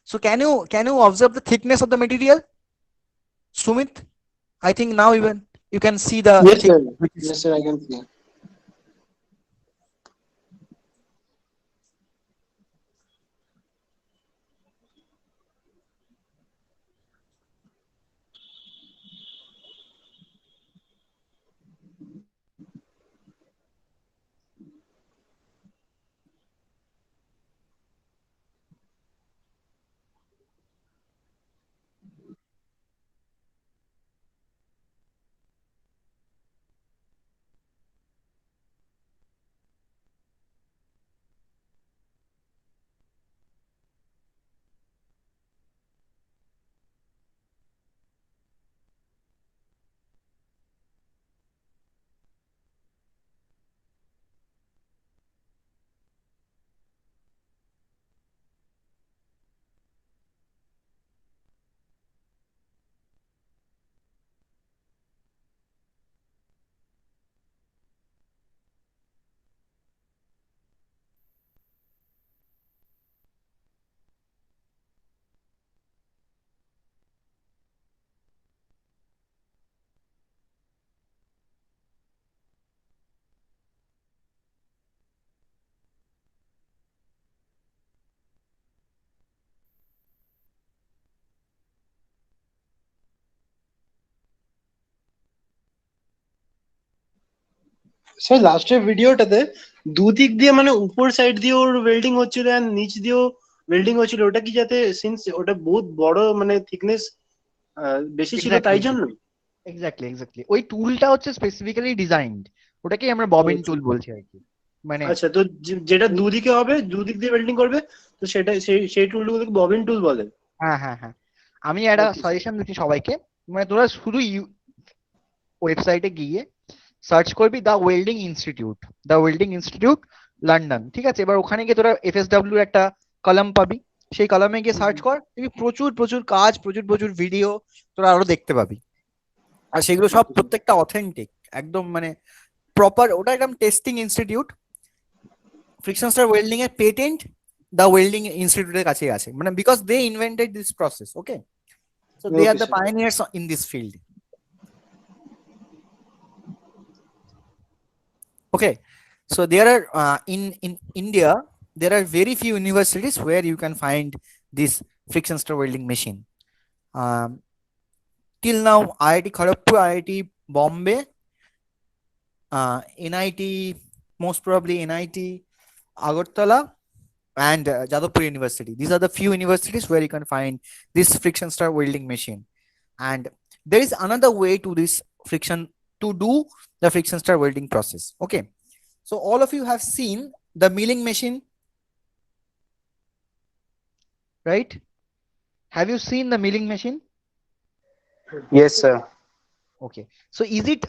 so can you observe the thickness of the material, Sumit? I think now even you can see the Yes, sir. which is Yes, sir. I can see. Sir লাস্টের ভিডিওটাতে দুদিক দিয়ে মানে উপর side দিয়ে ওর welding হচ্ছিল আর নিচ দিয়েও ওয়েল্ডিং হচ্ছিল, ওটা কি যাতে সিন্স ওটা বহুত বড় মানে থিকনেস বেশি ছিল তাই জন্য? এক্স্যাক্টলি ওই টুলটা হচ্ছে স্পেসিফিক্যালি ডিজাইনড, ওটাকেই আমরা ববিন টুল বলছি আর কি। মানে আচ্ছা, তো যেটা দুদিকে হবে, দুদিক দিয়ে ওয়েল্ডিং করবে, তো সেটা সেই টুলগুলোকে ববিন টুল বলে। হ্যাঁ হ্যাঁ হ্যাঁ, আমি একটা সাজেশন দিচ্ছি সবাইকে, মানে তোরা শুধু ওয়েবসাইটে গিয়ে সার্চ করবি দ্য ওয়েল্ডিং ইনস্টিটিউট লন্ডন, ঠিক আছে? এবার ওখানে গিয়ে তোরা FSW একটা কলাম পাবি, সেই কলামে গিয়ে সার্চ কর, তুমি প্রচুর কাজ, প্রচুর ভিডিও তোরা আরো দেখতে পাবি। আর সেগুলো সব প্রত্যেকটা অথেন্টিক, একদম মানে প্রপার, ওটা একদম testing institute. Friction stir welding এর পেটেন্ট দ্য ওয়েল্ডিং ইনস্টিটিউটের কাছে আছে, মানে because they invented this process. Okay, so they are the pioneers in this field. Okay, so there are in India there are very few universities where you can find this friction stir welding machine. Till now, IIT Kharagpur, IIT Bombay, NIT, most probably NIT Agartala, and Jadavpur University. These are the few universities where you can find this friction stir welding machine. And there is another way to this friction to do the friction stir welding process. Okay, so all of you have seen the milling machine, right? Have you seen the milling machine? Yes, sir. Okay, so is it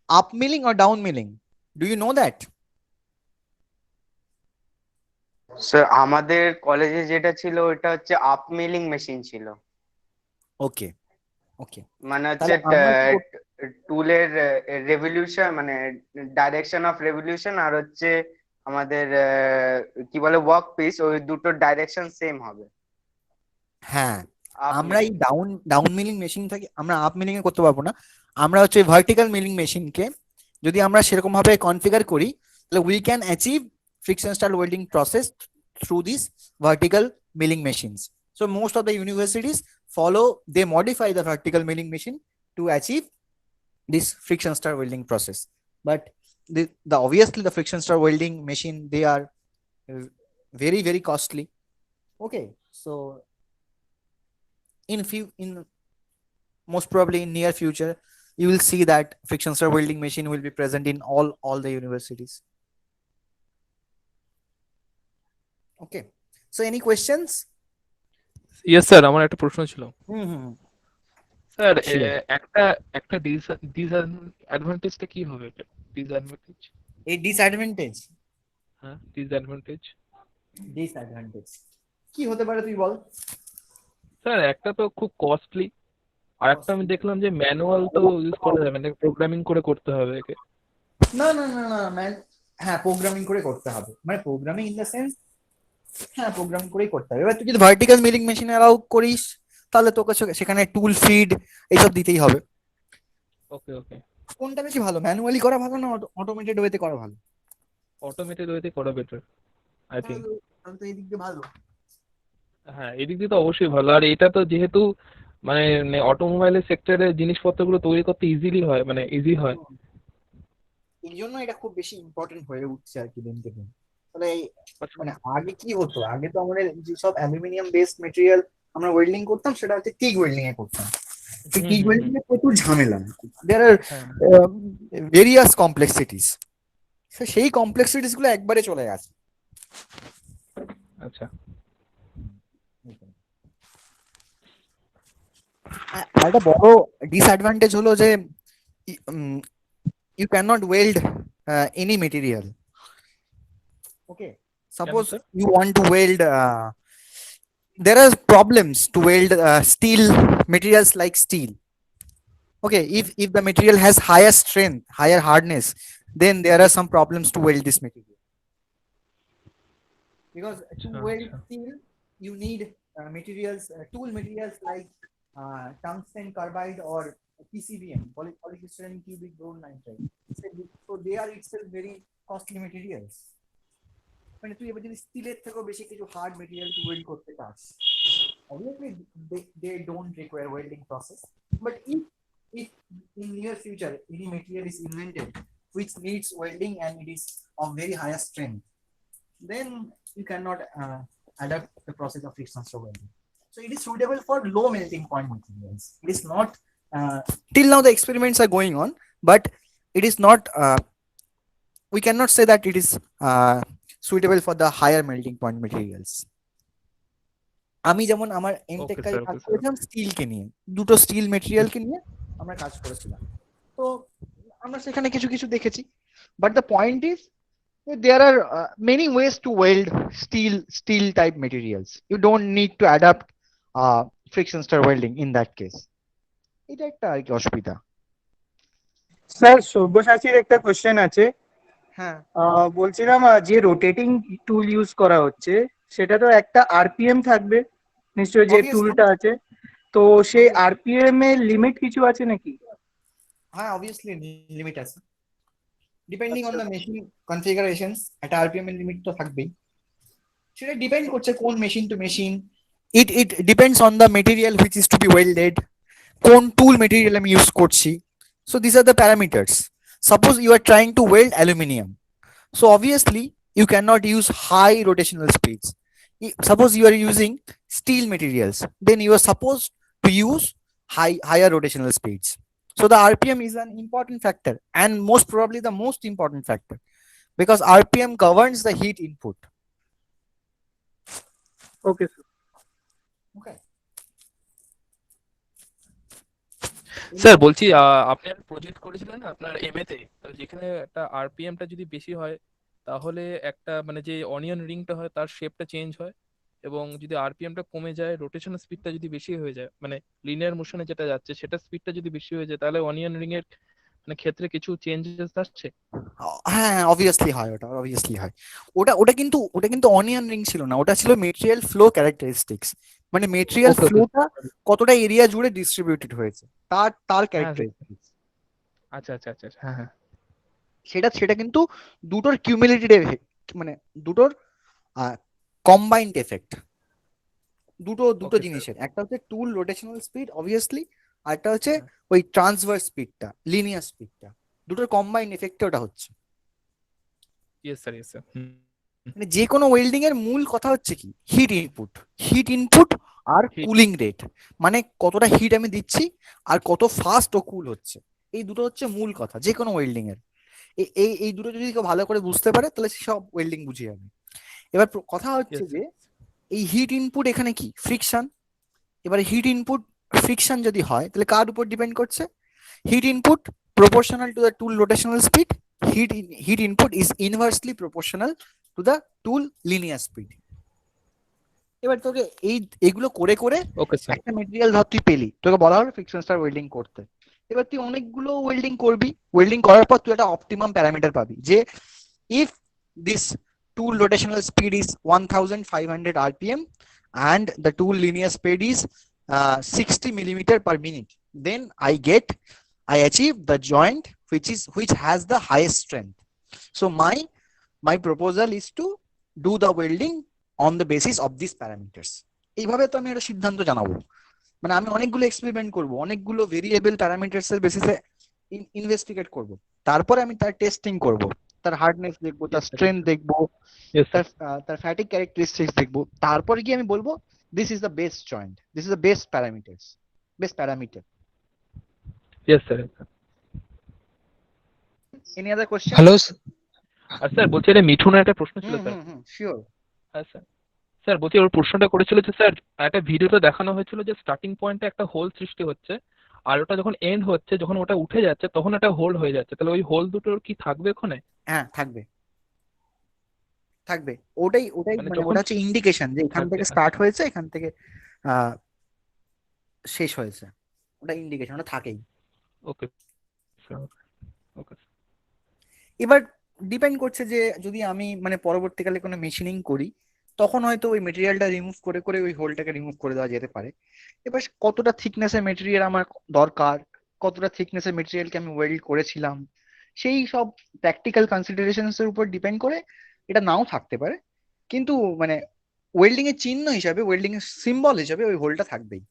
up milling or down milling? Do you know that? Sir আমাদের কলেজে যেটা ছিল ওটা হচ্ছে up milling machine ছিল, Okay, okay. মানে তাহলে হচ্ছে আমরা কি টুলের রেভলিউশন মানে ডাইরেকশন অফ রেভলিউশন আর হচ্ছে আমাদের কি বলে ওয়ার্ক পিস, ওই দুটোর ডাইরেকশন সেম হবে। হ্যাঁ, Up আমরা এই milling। ডাউন মিলিং মেশিন থেকে আমরা আপ মিলিং এ করতে পারবো না। আমরা হচ্ছে ভার্টিক্যাল মিলিং মেশিনকে যদি আমরা সেরকম ভাবে কনফিগার করি, তাহলে we can achieve friction stir welding process through these vertical milling machines. So most of the universities they modify the vertical milling machine to achieve this friction stir welding process. But the obviously the friction stir welding machine, they are very very costly. Okay, so in most probably in near future you will see that friction stir welding machine will be present in all the universities. Okay, so any questions? Yes sir, আমার একটা প্রশ্ন ছিল sir. Sure. একটা একটা ডিসঅ্যাডভান্টেজটা কি হবে? Disadvantage, A disadvantage হ্যাঁ disadvantage. কি হতে পারে তুই বল? স্যার একটা তো খুব কস্টলি, আর একটা আমি দেখলাম যে ম্যানুয়াল তো ইউজ করা যাবে না, প্রোগ্রামিং করে করতে হবে একে। না না না না ম্যান, হ্যাঁ প্রোগ্রামিং করে করতে হবে, মানে প্রোগ্রামিং ইন দ্য সেন্স, হ্যাঁ প্রোগ্রামিং করেই করতে হবে। এবার তুই যদি ভার্টিক্যাল মিলিং মেশিন অ্যালাউ করিস, তাহলে তোকে সেখানে টুল ফিড এইসব দিতেই হবে। ওকে ওকে। কোনটা বেশি ভালো, ম্যানুয়ালি করা ভালো না অটোমেটেড ওয়েতে করা ভালো? অটোমেটেড ওয়েতে করা বেটার আই থিঙ্ক। তাহলে তো এই দিক দিয়ে ভালো। হ্যাঁ, এদিক দিয়ে তো অবশ্যই ভালো। আর এটা তো যেহেতু মানে অটোমোবাইলের সেক্টরে জিনিসপত্রগুলো তৈরি করতে ইজিলি হয়, মানে ইজি হয়। এই জন্য এটা খুব বেশি ইম্পর্টেন্ট হয়ে উঠছে আর কি দিনকে দিন। তাহলে মানে আগে কি হতো, আগে তো আমাদের যেসব অ্যালুমিনিয়াম বেসড মেটেরিয়াল আমরা ওয়েল্ডিং করতাম সেটা হচ্ছে টিগ ওয়েল্ডিং এ করতাম। টিগ ওয়েল্ডিং এ প্রচুর ঝামেলা, দেয়ার আর ভেরিয়াস কমপ্লেক্সিটিস। সেই কমপ্লেক্সিটিস গুলো একবারে চলে গেছে। আচ্ছা, একটা বড় ডিসঅ্যাডভান্টেজ হলো যে you cannot weld any material. Okay, suppose sir? you want to weld there are problems to weld steel materials like steel. Okay, if the material has higher strength, higher hardness, then there are some problems to weld this material, because to weld steel you need materials, tool materials like tungsten carbide or PCBM, polycrystalline cubic boron nitride. So they are itself very costly materials. মানে তুই এবার যদি স্টিলের থেকেও বেশি কিছু hard material two well করতে চাস, obviously they don't require welding process. But if in near future any material is invented which needs welding and it is of very higher strength, then you cannot adapt the process of friction stir welding. So it is suitable for low melting point materials. It is not till now the experiments are going on, but it is not we cannot say that it is suitable for the higher melting point materials. আমি যেমন আমার MTech কাজ করেছিলাম still কে নিয়ে, দুটো still material কে নিয়ে আমরা কাজ করেছিলাম, তো আমরা সেখানে কিছু কিছু দেখেছি। But the point is there are many ways to weld steel type materials. You don't need to adapt friction stir welding in that case. এটা একটা আর কি অসুবিধা। স্যার সব্যসাচীর একটা কোশ্চেন আছে। হ্যাঁ, বলছিলাম যে রোটেটিং টুল ইউজ করা হচ্ছে সেটা তো একটা আরপিএম থাকবে নিশ্চয়ই, যে Obviously. টুলটা আছে, তো সেই আরপিএম এর লিমিট কিছু আছে নাকি? হ্যাঁ অবভিয়াসলি লিমিট আছে, ডিপেন্ডিং অন দ্য মেশিন কনফিগারেশনস। একটা আরপিএম এর লিমিট তো থাকবেই, সেটা ডিপেন্ড করছে কোন machine to machine. It depends on the material which is to be welded, কোন টুল মেটেরিয়াল আমি ইউজ করছি। So this are the parameters. Suppose you are trying to weld aluminium, so obviously you cannot use high rotational speeds. Suppose you are using steel materials, then you are supposed to use higher rotational speeds. So the RPM is an important factor, and most probably the most important factor, because RPM governs the heat input. Okay sir. Okay. Sir বলছি আপনি একটা project করেছিলেন না আপনার MA তে, তো যেখানে একটা আরপিএমটা যদি বেশি হয় তাহলে একটা মানে যে অনিয়ন রিংটা হয় তার শেপটা চেঞ্জ হয়, এবং যদি আরপিএমটা কমে যায়, রোটেশন স্পিডটা যদি বেশি হয়ে যায়, মানে লিনিয়ার মোশনে যেটা যাচ্ছে সেটা স্পিডটা যদি বেশি হয়ে যায়, তাহলে অনিয়ন রিং এর মানে ক্ষেত্রে কিছু চেঞ্জেস আসছে। হ্যাঁ, অবভিয়াসলি হয়, ওটা অবভিয়াসলি হয়। ওটা কিন্তু অনিয়ন রিং ছিল না, ওটা ছিল মেটেরিয়াল ফ্লো ক্যারেক্টারিস্টিক্স, মানে মেটেরিয়াল ওকে ওকে। ফ্লোটা কতটা এরিয়া জুড়ে ডিস্ট্রিবিউটেড হয়েছে তার হ্যাঁ ক্যারেক্টারিস্টিক্স। আচ্ছা আচ্ছা আচ্ছা হ্যাঁ হ্যাঁ। সেটা কিন্তু দুটোর কিউমুলেটিভ এফেক্ট, মানে দুটোর কম্বাইন্ড এফেক্ট, দুটো ওকে স্যার। জিনিসের। একটা হচ্ছে টুল রোটেশনাল স্পিড অবভিয়াসলি, আর একটা হচ্ছে ওই ট্রান্সভার্স স্পিডটা, লিনিয়ার স্পিডটা, দুটোর কম্বাইন্ড এফেক্টে ওটা হচ্ছে। Yes sir yes sir. মানে যে কোনো ওয়েল্ডিং এর মূল কথা হচ্ছে কি, হিট ইনপুট আর Heat. কুলিং রেট, মানে কতটা হিট আমি দিচ্ছি আর কত ফাস্ট ও কুল হচ্ছে, এই দুটো হচ্ছে মূল কথা যে কোনো ওয়েল্ডিং এর। এই দুটো যদি কেউ ভালো করে বুঝতে পারে তাহলে সব ওয়েল্ডিং বুঝে যাবে। এবার কথা হচ্ছে Yes, যে এই হিট ইনপুট এখানে কি, ফ্রিকশন। এবারে হিট ইনপুট ফ্রিকশন যদি হয় তাহলে কার উপর ডিপেন্ড করছে? Heat input proportional to the tool rotational speed, heat input is inversely proportional to the tool linear speed. এবার তোকে এইগুলো করে করে ওকে স্যার। একটা মেটেরিয়াল ধর তুই পেলি, তোকে বলা হলো ফ্রিকশন স্টার ওয়েল্ডিং করতে। এবার তুই অনেকগুলো ওয়েল্ডিং করবি, ওয়েল্ডিং করার পর তুই একটা অপটিমাম প্যারামিটার পাবি যে if this tool rotational speed is 1500 rpm and the tool linear speed is 60 millimeter per minute, then I achieve the joint which has the highest strength. So my proposal is to do the welding on the basis of these parameters. এইভাবে তো আমি একটা সিদ্ধান্ত জানাবো, মানে আমি অনেকগুলো experiment করব, অনেকগুলো ভেরিয়েবল প্যারামিটারস এর বেসিসে ইনভেস্টিগেট করব, তারপরে আমি তার টেস্টিং করব, তার হার্ডনেস দেখবো, তার Yes, sir. স্ট্রেংথ দেখবো, Yes, sir. তার ফ্যাটিক ক্যারেক্টারিস্টিক্স দেখবো, তারপরে গিয়ে আমি বলবো this is the best joint, this is the best parameter. Yes, sir. Any other question? Hello আর স্যার বলছি এটা মিঠুনের একটা প্রশ্ন ছিল স্যার। শিওর। হ্যাঁ স্যার। স্যার বলছি ওর প্রশ্নটা করেছিল যে স্যার একটা ভিডিওতে দেখানো হয়েছিল যে স্টার্টিং পয়েন্টে একটা হোল সৃষ্টি হচ্ছে, আর ওটা যখন এন্ড হচ্ছে, যখন ওটা উঠে যাচ্ছে তখন একটা হোল হয়ে যাচ্ছে, তাহলে ওই হোল দুটোর কি থাকবে ওখানে? হ্যাঁ থাকবে। ওটাই মানে মানে যখন ওটা হচ্ছে ইন্ডিকেশন যে এখান থেকে থাকবে। স্টার্ট হয়েছে, এখান থেকে শেষ হয়েছে, ওটা ইন্ডিকেশন, ওটা থাকেই। Okay sir. ওকে। এবার ডিপেন্ড করছে যে যদি আমি মানে পরবর্তীকালে কোনো মেশিনিং করি তখন হয়তো ওই মেটেরিয়ালটা রিমুভ করে করে ওই হোলটাকে রিমুভ করে দেওয়া যেতে পারে। এবার কতটা থিকনেসের মেটেরিয়াল আমার দরকার, কতটা থিকনেসের মেটেরিয়ালকে আমি ওয়েল্ড করেছিলাম, সেই সব প্র্যাকটিক্যাল কনসিডারেশনস এর উপর ডিপেন্ড করে এটা নাও থাকতে পারে, কিন্তু মানে ওয়েল্ডিং এর চিহ্ন হিসাবে, ওয়েল্ডিং এর সিম্বল হিসাবে ওই হোলটা থাকবেই।